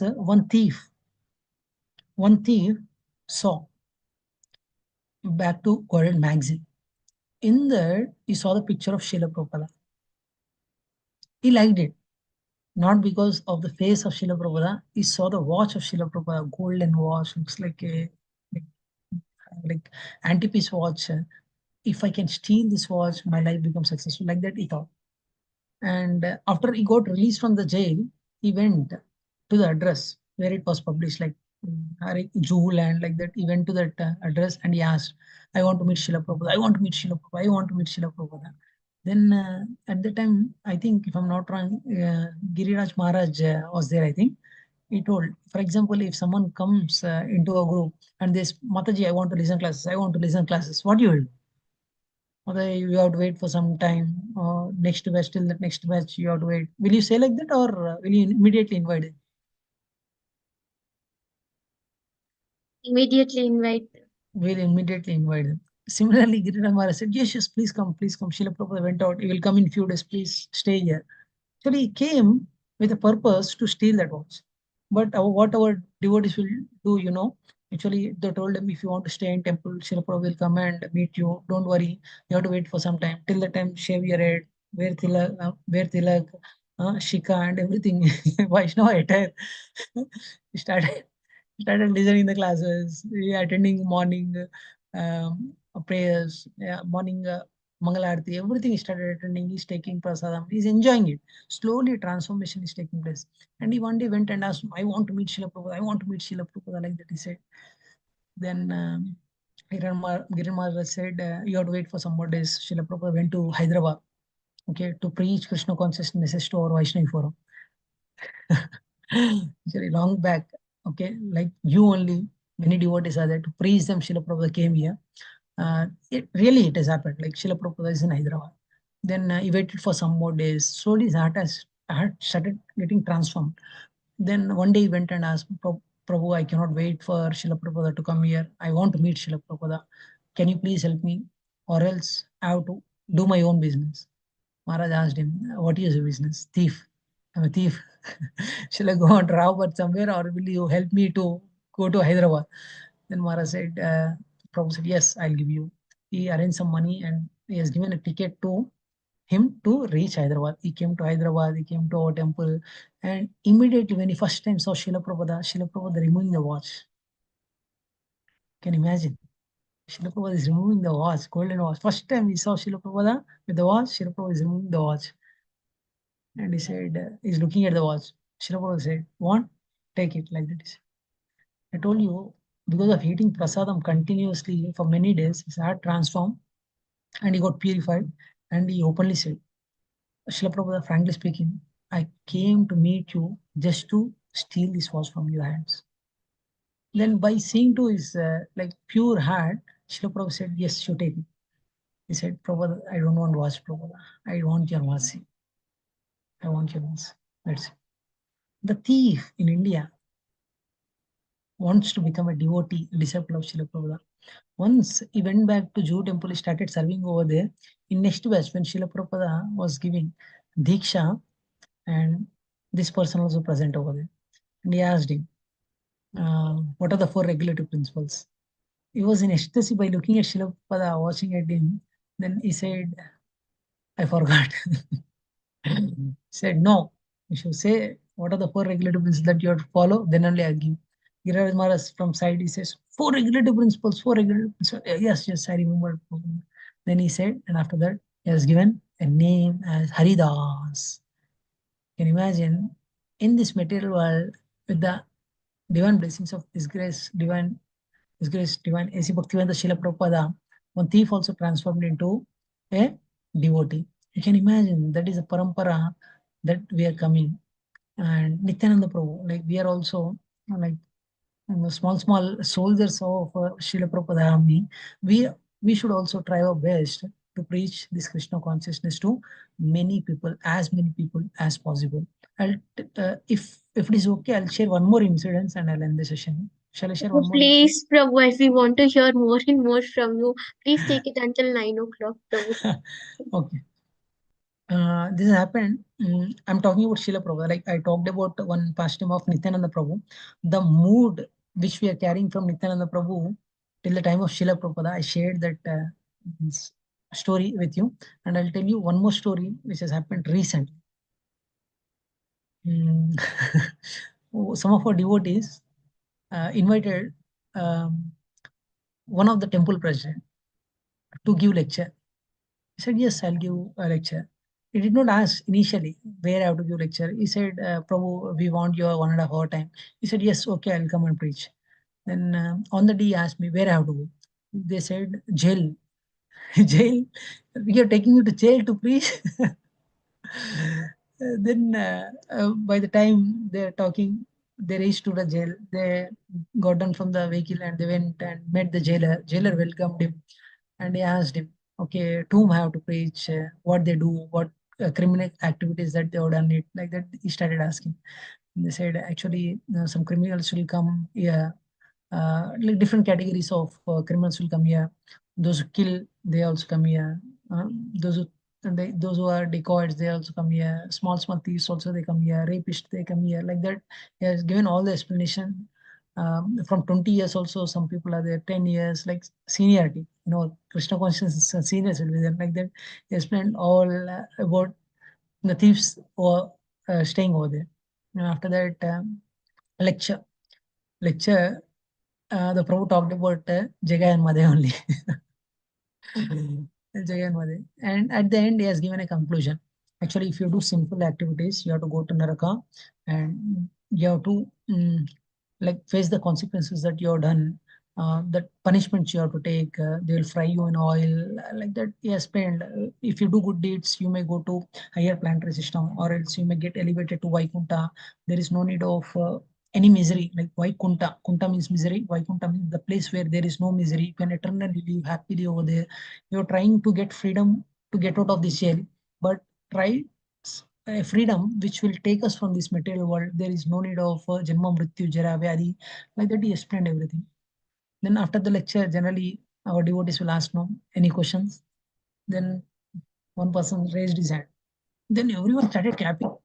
one thief saw back to Golden magazine. In there, he saw the picture of Srila Prabhupada. He liked it, not because of the face of Srila Prabhupada. He saw the watch of Srila Prabhupada, golden watch, looks like, like antipiece watch. If I can steal this watch, my life becomes successful. Like that, he thought. And after he got released from the jail, he went to the address where it was published, like Juhu land, like that. He went to that address and he asked, I want to meet Srila Prabhupada. I want to meet Srila Prabhupada. I want to meet Srila Prabhupada. Then at the time, I think if I'm not wrong, Giriraj Maharaj was there. I think he told, for example, if someone comes into a group and this Mataji, I want to listen classes, I want to listen classes. What you will do? Whether you have to wait for some time, or next batch till the next batch you have to wait. Will you say like that, or will you immediately invite it? Immediately invite. Will immediately invite them. Similarly, Giriraj Maharaj said, yes, yes, please come, please come. Srila Prabhupada went out. He will come in few days. Please stay here. Actually, he came with a purpose to steal that watch. But what our devotees will do, actually, they told him, if you want to stay in temple, Srila Prabhupada will come and meet you. Don't worry. You have to wait for some time. Till the time, shave your head, wear tilak, shika, and everything. Vaishnava attire. He started listening the classes, yeah, attending morning prayers, yeah, morning Mangalarti, everything he started attending. He's taking prasadam. He's enjoying it. Slowly, transformation is taking place. And he one day went and asked, I want to meet Srila Prabhupada. I want to meet Srila Prabhupada, like that he said. Then Giran Maharaj said, you have to wait for some more days. Srila Prabhupada went to Hyderabad, okay, to preach Krishna conscious message to our Vaishnavi forum. Actually, long back, okay, like you only, many devotees are there to praise them. Srila Prabhupada came here. It has happened. Like Srila Prabhupada is in Hyderabad. Then he waited for some more days. Slowly his heart started getting transformed. Then one day he went and asked, Prabhu, I cannot wait for Srila Prabhupada to come here. I want to meet Srila Prabhupada. Can you please help me? Or else I have to do my own business. Maharaj asked him, what is your business? Thief. I'm a thief. Shall I go and rob at somewhere, or will you help me to go to Hyderabad? Then Maharaj said, Prabhu said, yes, I'll give you. He arranged some money and he has given a ticket to him to reach Hyderabad. He came to Hyderabad, he came to our temple, and immediately when he first time saw Srila Prabhupada removing the watch. Can you imagine? Srila Prabhupada is removing the watch, golden watch. First time we saw Srila Prabhupada with the watch, Srila Prabhupada is removing the watch. And he said, he's looking at the watch. Srila Prabhupada said, want? Take it, like that. He said. I told you, because of eating prasadam continuously for many days, his heart transformed and he got purified. And he openly said, Srila Prabhupada, frankly speaking, I came to meet you just to steal this watch from your hands. Then by seeing to his like pure heart, Srila Prabhupada said, yes, you take it. He said, Prabhupada, I don't want watch, Prabhupada. I want your mercy. I want your mercy. That's it. The thief in India wants to become a devotee, disciple of Srila Prabhupada. Once he went back to Jew temple, he started serving over there. In next batch, when Srila Prabhupada was giving Diksha, and this person also present over there. And he asked him, what are the four regulative principles? He was in ecstasy by looking at Srila Prabhupada, watching at him. Then he said, I forgot. Said, no, you should say, what are the four regulative principles that you have to follow? Then only I'll give. Giriraj Maharaj from side, he says, four regulative principles, four regulative principles. Yes, yes, I remember. Then he said, and after that, he has given a name as Haridas. Can you imagine, in this material world, with the divine blessings of His Grace, divine A.C. Bhaktivedanta Srila Prabhupada, one thief also transformed into a devotee. You can imagine that is a parampara that we are coming. And Nityananda Prabhu, like we are also like small soldiers of Srila Prabhupada army. We we should also try our best to preach this Krishna consciousness to as many people as possible. If it is okay, I'll share one more incident and I'll end the session. Shall I share Prabhu, one more incident? please, Prabhu, if we want to hear more and more from you, please take it until 9 o'clock, Prabhu. Okay. This happened. I'm talking about Srila Prabhu. Like I talked about one pastime of Nityananda Prabhu. The mood which we are carrying from Nityananda Prabhu till the time of Srila Prabhupada, I shared that story with you. And I'll tell you one more story which has happened recently. Mm, some of our devotees invited um, one of the temple president to give lecture. He said, yes, I'll give a lecture. He did not ask initially where I have to give lecture. He said, Prabhu, we want your 1.5 hour time. He said, yes, okay, I'll come and preach. Then on the day he asked me where I have to go. They said, jail. Jail, we are taking you to jail to preach. Then by the time they're talking, they reached to the jail. They got down from the vehicle and they went and met the jailer. Jailer welcomed him and he asked him, okay, to whom I have to preach, what they do, what criminal activities that they have done it. Like that, he started asking. And they said, actually, some criminals will come here, like different categories of criminals will come here. Those who kill, they also come here. Those who those who are decoys, they also come here. Small thieves also they come here. Rapists they come here. Like that, he has given all the explanation. From 20 years also, some people are there. 10 years, like seniority. Krishna consciousness seniors will be there. Like that, he explained all about the thieves who are staying over there. And after that, lecture. Lecture, the Prabhu talked about Jagai and Madhe only. Jagai and Madhe. And at the end, he has given a conclusion. Actually, if you do simple activities, you have to go to Naraka and you have to like face the consequences that you have done. That punishments you have to take, they will fry you in oil, like that. Yes, spend. If you do good deeds, you may go to higher planetary system, or else you may get elevated to Vaikunta. There is no need of any misery. Like Vaikunta, Kunta means misery. Vaikunta means the place where there is no misery. You can eternally live happily over there. You're trying to get freedom to get out of this jail, but try a freedom which will take us from this material world. There is no need of Janma Mrityu Jara Vyadi. Like that, he explained everything. Then after the lecture, generally our devotees will ask no any questions. Then one person raised his hand. Then everyone started clapping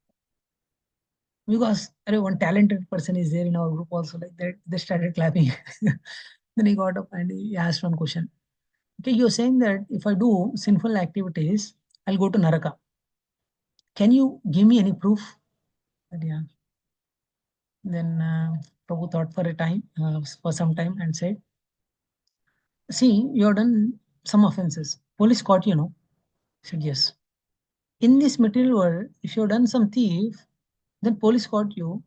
because one talented person is there in our group also. Like that, they started clapping. Then he got up and he asked one question. Okay, you're saying that if I do sinful activities, I'll go to Naraka. Can you give me any proof? Yeah. Then Prabhu thought for a time, for some time, and said, "See, you have done some offenses. Police caught you, no?" I said, "Yes." In this material world, if you have done some thief, then police caught you.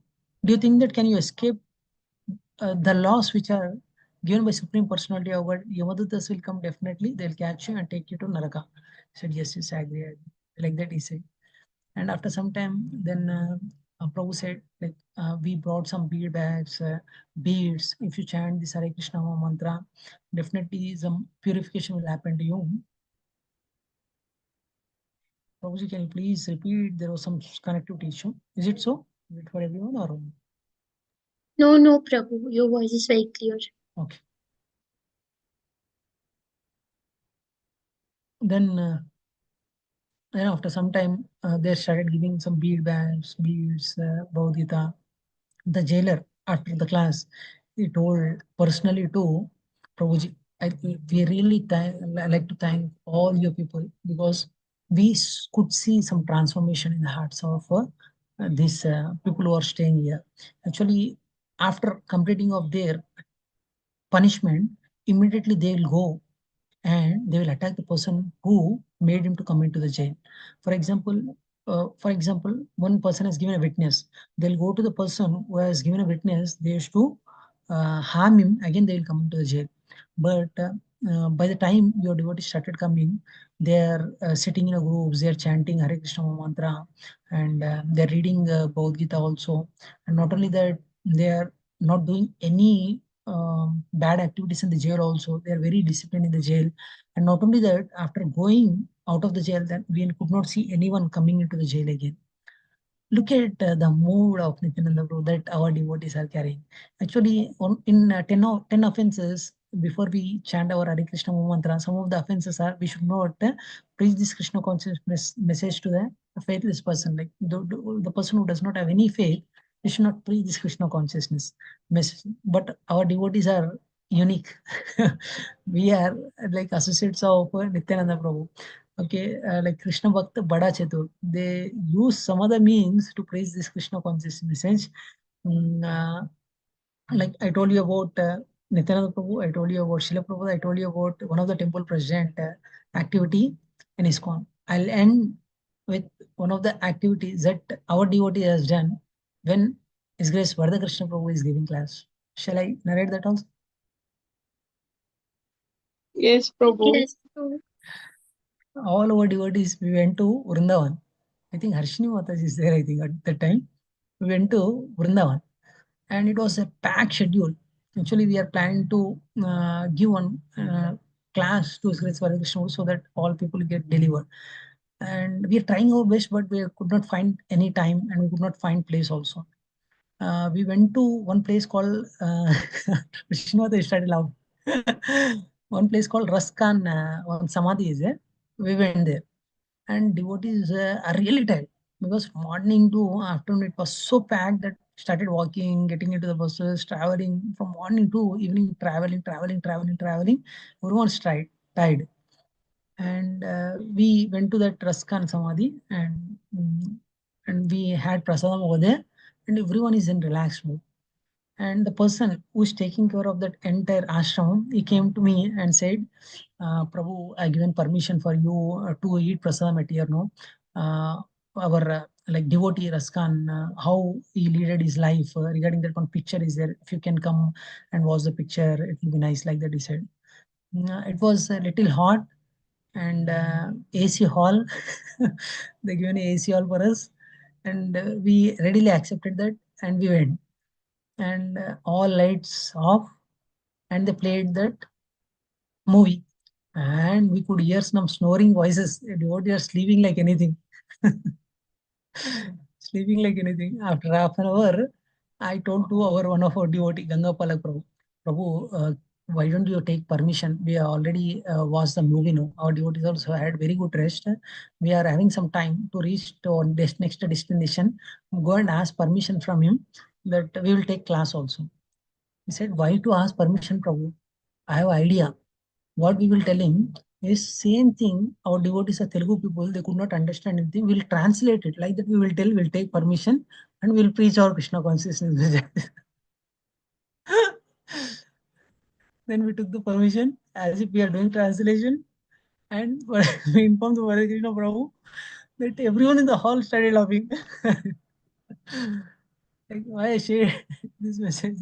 Do you think that can you escape the laws which are given by Supreme Personality of God? Yamadutas will come definitely. They'll catch you and take you to Naraka. I said, "Yes, yes, I agree." I agree." Like that, he said. And after some time, then Prabhu said, like, we brought some bead bags, beads. If you chant this Hare Krishna mantra, definitely some purification will happen to you. Prabhuji, can you please repeat? There was some connectivity issue. Is it so? Is it for everyone or? No, no, Prabhu. Your voice is very clear. Okay. Then, after some time, they started giving some bead bags, beads, Bhagavad Gita. The jailer, after the class, he told personally to Prabhuji, we really like to thank all your people because we could see some transformation in the hearts of these people who are staying here. Actually, after completing of their punishment, immediately they will go and they will attack the person who made him to come into the jail. For example, one person has given a witness. They'll go to the person who has given a witness. They used to harm him. Again, they will come into the jail. But by the time your devotees started coming, they are sitting in a group. They are chanting Hare Krishna mantra, and they are reading Bhagavad Gita also. And not only that, they are not doing any bad activities in the jail also. They are very disciplined in the jail. And not only that, after going out of the jail, then we could not see anyone coming into the jail again. Look at the mood of Nityananda Prabhu that our devotees are carrying. Actually, in 10 offenses, before we chant our Hare Krishna mantra, some of the offenses are we should not preach this Krishna consciousness message to the faithless person. Like the person who does not have any faith, we should not preach this Krishna consciousness message. But our devotees are unique. We are like associates of Nityananda Prabhu. Okay, like Krishna Bhakta Bada Chatur, they use some other means to praise this Krishna conscious message. Mm, uh, like I told you about Nityananda Prabhu, I told you about Srila Prabhu, I told you about one of the temple president activity in ISKCON. I'll end with one of the activities that our devotee has done when His Grace Vardha Krishna Prabhu is giving class. Shall I narrate that also? Yes, Prabhu. Yes, Prabhu. All our devotees, we went to Vrindavan. I think Harshini Mataji is there, I think, at that time. We went to Vrindavan and it was a packed schedule. Actually, we are planning to give one class to Sri Krishna so that all people get delivered. And we are trying our best, but we could not find any time and we could not find place also. We went to one place called Vishnunath started loud. One place called Raskan, one Samadhi is there. We went there, and devotees are really tired because morning to afternoon it was so packed that started walking, getting into the buses, traveling from morning to evening, traveling. Everyone's tired, and we went to that Raskan Samadhi and we had prasadam over there, and everyone is in relaxed mood. And the person who's taking care of that entire ashram, he came to me and said, Prabhu, I given permission for you to eat prasadam at here, no? Our like devotee Raskan, how he led his life regarding that one picture is there. If you can come and watch the picture, it will be nice, like that he said. It was a little hot and AC hall. They given a AC hall for us, and we readily accepted that, and we went. And all lights off, and they played that movie, and we could hear some snoring voices. Devotees are sleeping like anything. Sleeping like anything. After half an hour, I told to our one of our devotee, Ganga Palak Prabhu, Prabhu, why don't you take permission? We already watched the movie now. Our devotees also had very good rest. We are having some time to reach to our next destination. Go and ask permission from him that we will take class also. He said, why to ask permission, Prabhu? I have idea. What we will tell him is same thing. Our devotees are Telugu people. They could not understand anything. We'll translate it like that. We will tell. We'll take permission and we'll preach our Krishna consciousness. Then we took the permission as if we are doing translation, and we informed the Hare Krishna Prabhu that everyone in the hall started laughing. Like why I share this message?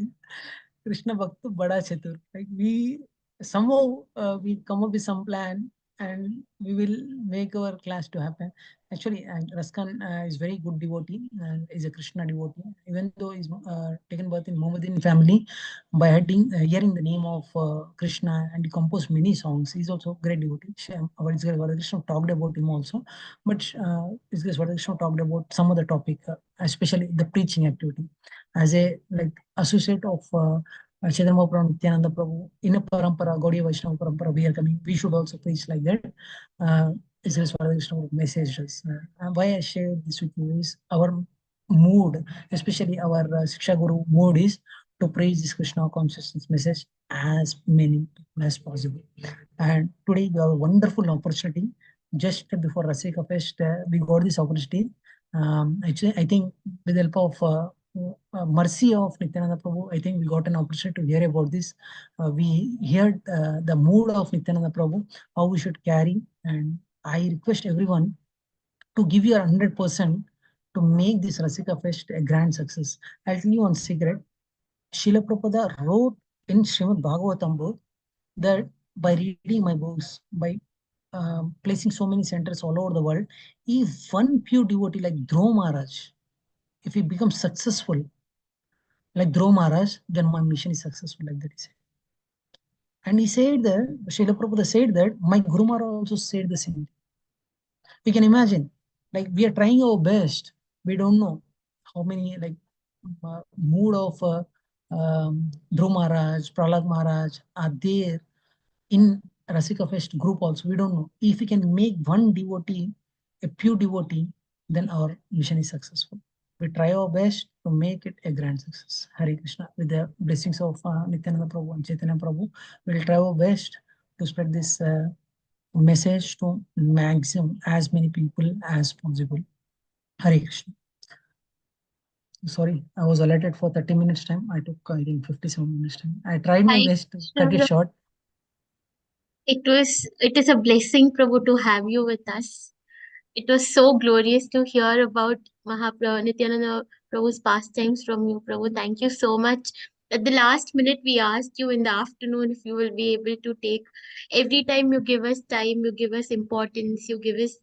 Krishna Bhakta Bada Chatur. Like we somehow we come up with some plan and we will make our class to happen. Actually, Raskan is very good devotee and is a Krishna devotee. Even though he's taken birth in Mohammedan family, by hearing the name of Krishna and he composed many songs. He's also great devotee. Our Krishna talked about him also, but Krishna talked about some other topic, especially the preaching activity. As a like associate of Chaitanya Mahaprabhu, Nityananda Prabhu, in a parampara, Gaudiya Vaishnava parampara, we are coming. We should also preach like that. This is what Krishna messages. Why I share this with you is our mood, especially our Siksha Guru mood is to preach this Krishna consciousness message as many people as possible. And today we have a wonderful opportunity. Just before Rasika Fest, we got this opportunity. Actually, I think with the help of mercy of Nityananda Prabhu, I think we got an opportunity to hear about this. We heard the mood of Nityananda Prabhu, how we should carry, and I request everyone to give your 100% to make this Rasika Fest a grand success. I'll tell you one secret. Srila Prabhupada wrote in Srimad Bhagavatam book that by reading my books, by placing so many centers all over the world, if one pure devotee like Dhruva Maharaj, if he becomes successful like Dhruva Maharaj, then my mission is successful, like that he said. And he said that, Srila Prabhupada said that, my Guru Maharaj also said the same. We can imagine, like we are trying our best. We don't know how many like mood of Dhruva Maharaj, Prahlad Maharaj are there in Rasika Fest group also. We don't know. If we can make one devotee, a pure devotee, then our mission is successful. We try our best to make it a grand success. Hare Krishna. With the blessings of Nityananda Prabhu and Chaitanya Prabhu, we'll try our best to spread this message to maximum as many people as possible. Hare Krishna. Sorry, I was allotted for 30 minutes time. I took, I think, 57 minutes time. I tried my Hi, best to cut it Prabhu. short. It is a blessing, Prabhu, to have you with us. It was so glorious to hear about Mahaprabhu Nityananda Prabhu's pastimes from you, Prabhu. Thank you so much At the last minute, we asked you in the afternoon if you will be able to take. Every time you give us time, you give us importance, you give us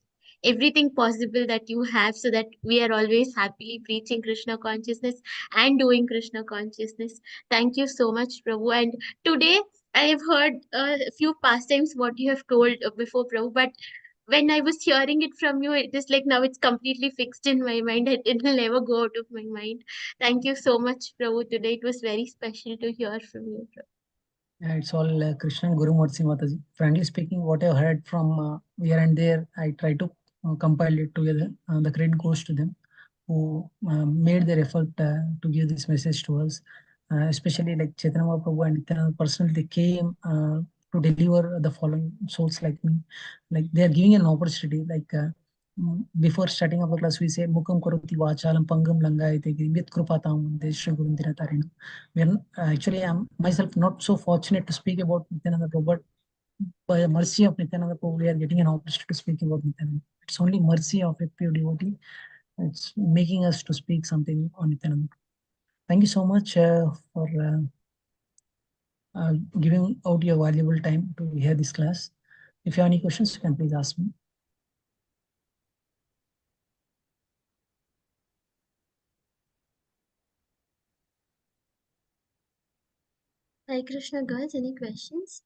everything possible that you have, so that we are always happily preaching Krishna consciousness and doing Krishna consciousness. Thank you so much, Prabhu. And today I have heard a few pastimes what you have told before, Prabhu, but when I was hearing it from you, it is like now it's completely fixed in my mind. It will never go out of my mind. Thank you so much, Prabhu. Today it was very special to hear from you, Prabhu. Yeah, it's all Krishna and Guru Mursi Mataji. Frankly speaking, what I've heard from here and there, I try to compile it together. The credit goes to them who made their effort to give this message to us. Especially like Chaitanya Mahaprabhu and Nityananda personally, they came to deliver the following souls like me. Like they are giving an opportunity. Like before starting up the class, we say Mukam Karoti Vachalam Pangam Langayate Yat Krupatam Desha Gurundira Tarina. We are, actually, I'm myself not so fortunate to speak about Nityananda Prabhu, but by the mercy of Nityananda Prabhu, we are getting an opportunity to speak about Nityananda. It's only mercy of a pure devotee. It's making us to speak something on Nityananda. Thank you so much for giving out your valuable time to hear this class. If you have any questions, you can please ask me. Hi Krishna girls, any questions?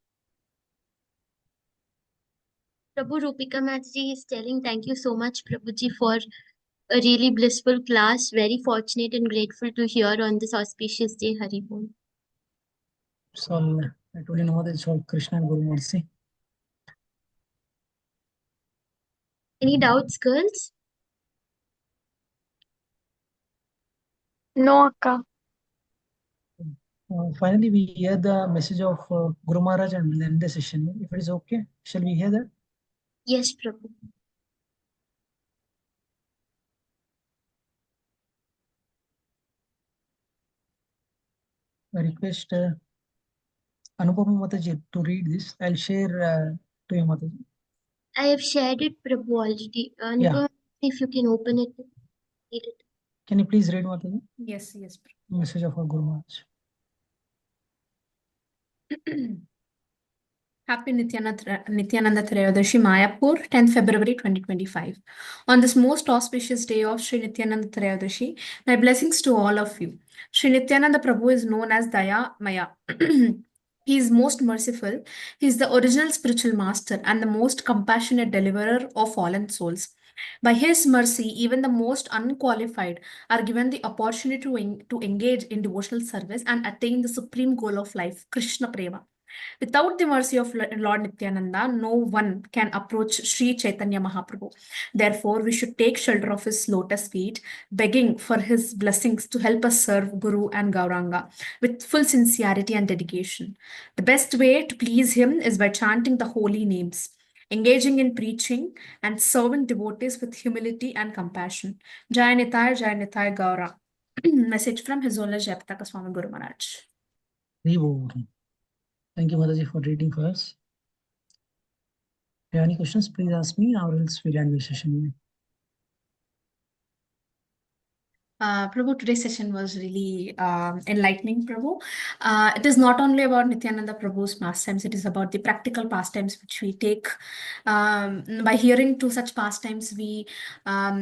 Prabhu Rupika Mataji is telling thank you so much, Prabhuji, for a really blissful class. Very fortunate and grateful to hear on this auspicious day, Hari Bol. It's all, I told you, no, it's all Krishna and Guru Mercy. Any doubts, girls? No, Akka. Finally, we hear the message of Guru Maharaj and we'll end the session. If it is okay, shall we hear that? Yes, Prabhu. I request Anupama Mataji to read this. I'll share to you, Mataji. I have shared it, Prabhu, already. Yeah. Anupama, if you can open it, read it. Can you please read, Mataji? Yes, yes. Message of our Guru Maharaj. Happy Nityananda Trayodashi, Mayapur, 10th February 2025. On this most auspicious day of Sri Nityananda Trayodashi, my blessings to all of you. Sri Nityananda Prabhu is known as Daya Maya. He is most merciful. He is the original spiritual master and the most compassionate deliverer of fallen souls. By his mercy, even the most unqualified are given the opportunity to engage in devotional service and attain the supreme goal of life, Krishna Prema. Without the mercy of Lord Nityananda, no one can approach Sri Chaitanya Mahaprabhu. Therefore, we should take shelter of his lotus feet, begging for his blessings to help us serve Guru and Gauranga with full sincerity and dedication. The best way to please him is by chanting the holy names, engaging in preaching, and serving devotees with humility and compassion. Jai Nitai Gaura. Message from His Holiness Jayapataka Swami Guru Maharaj. Thank you, Mataji, for reading for us. If you have any questions, please ask me, or else we'll end the session. Prabhu, today's session was really enlightening, Prabhu. It is not only about Nityananda Prabhu's pastimes, it is about the practical pastimes which we take. By hearing to such pastimes, we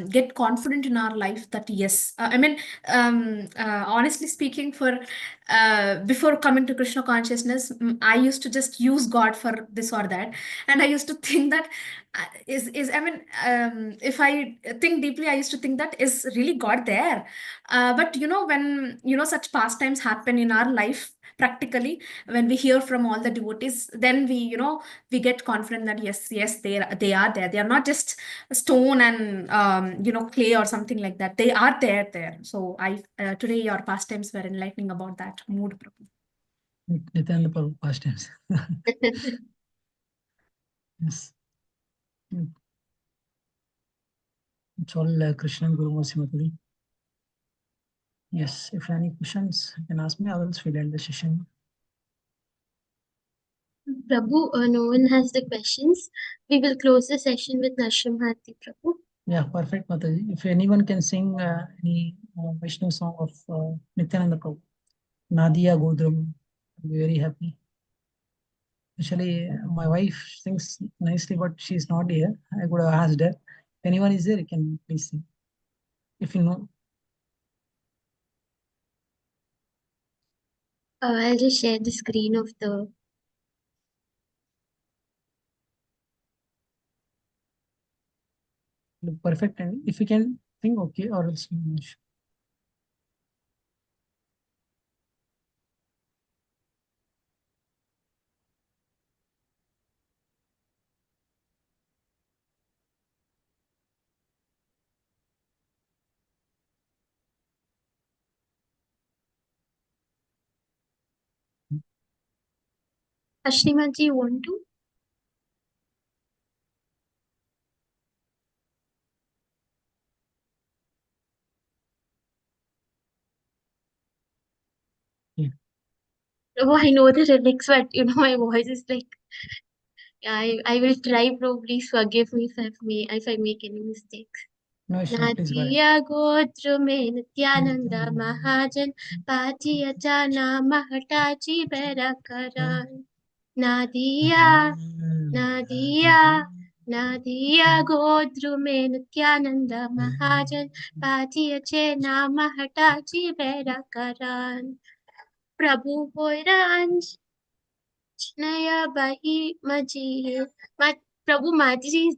get confident in our life that yes, honestly speaking, before coming to Krishna consciousness, I used to just use God for this or that. And I used to think that if I think deeply, I used to think that is really God there. But when such pastimes happen in our life practically, when we hear from all the devotees, then we get confident that yes, they are there. They are not just stone and clay or something like that. They are there. So today your pastimes were enlightening about that mood, Prabhu. Nityananda Prabhu pastimes. Yes. It's all Krishna and Guru Mercy Mataji. Yes, if you have any questions, you can ask me, or else we'll end the session. Prabhu, no one has the questions. We will close the session with Nashram Harti, Prabhu. Yeah, perfect, Mataji. If anyone can sing any Vaishnav song of Nityananda Prabhu. Nadia Godrum. I'll be very happy. Actually, my wife sings nicely, but she's not here. I could have asked her. If anyone is there, you can please sing. If you know, I'll just share the screen of the. look perfect. And if you can sing, okay, or else. Ashlima ji, want to? Yeah. Oh, I know the lyrics, but my voice is like. I will try, bro. Please forgive me if I make any mistakes. No issue, please go ahead. Nadia गोत्र में नित्यानंद महाजन पाची अचाना महटाची बैरा करान नादिया नादिया नादिया गोत्र में नित्यानंद महाजन पाची अचेना महटाची बैरा करान प्रभु होइरांज नया बही मजी प्रभु माजी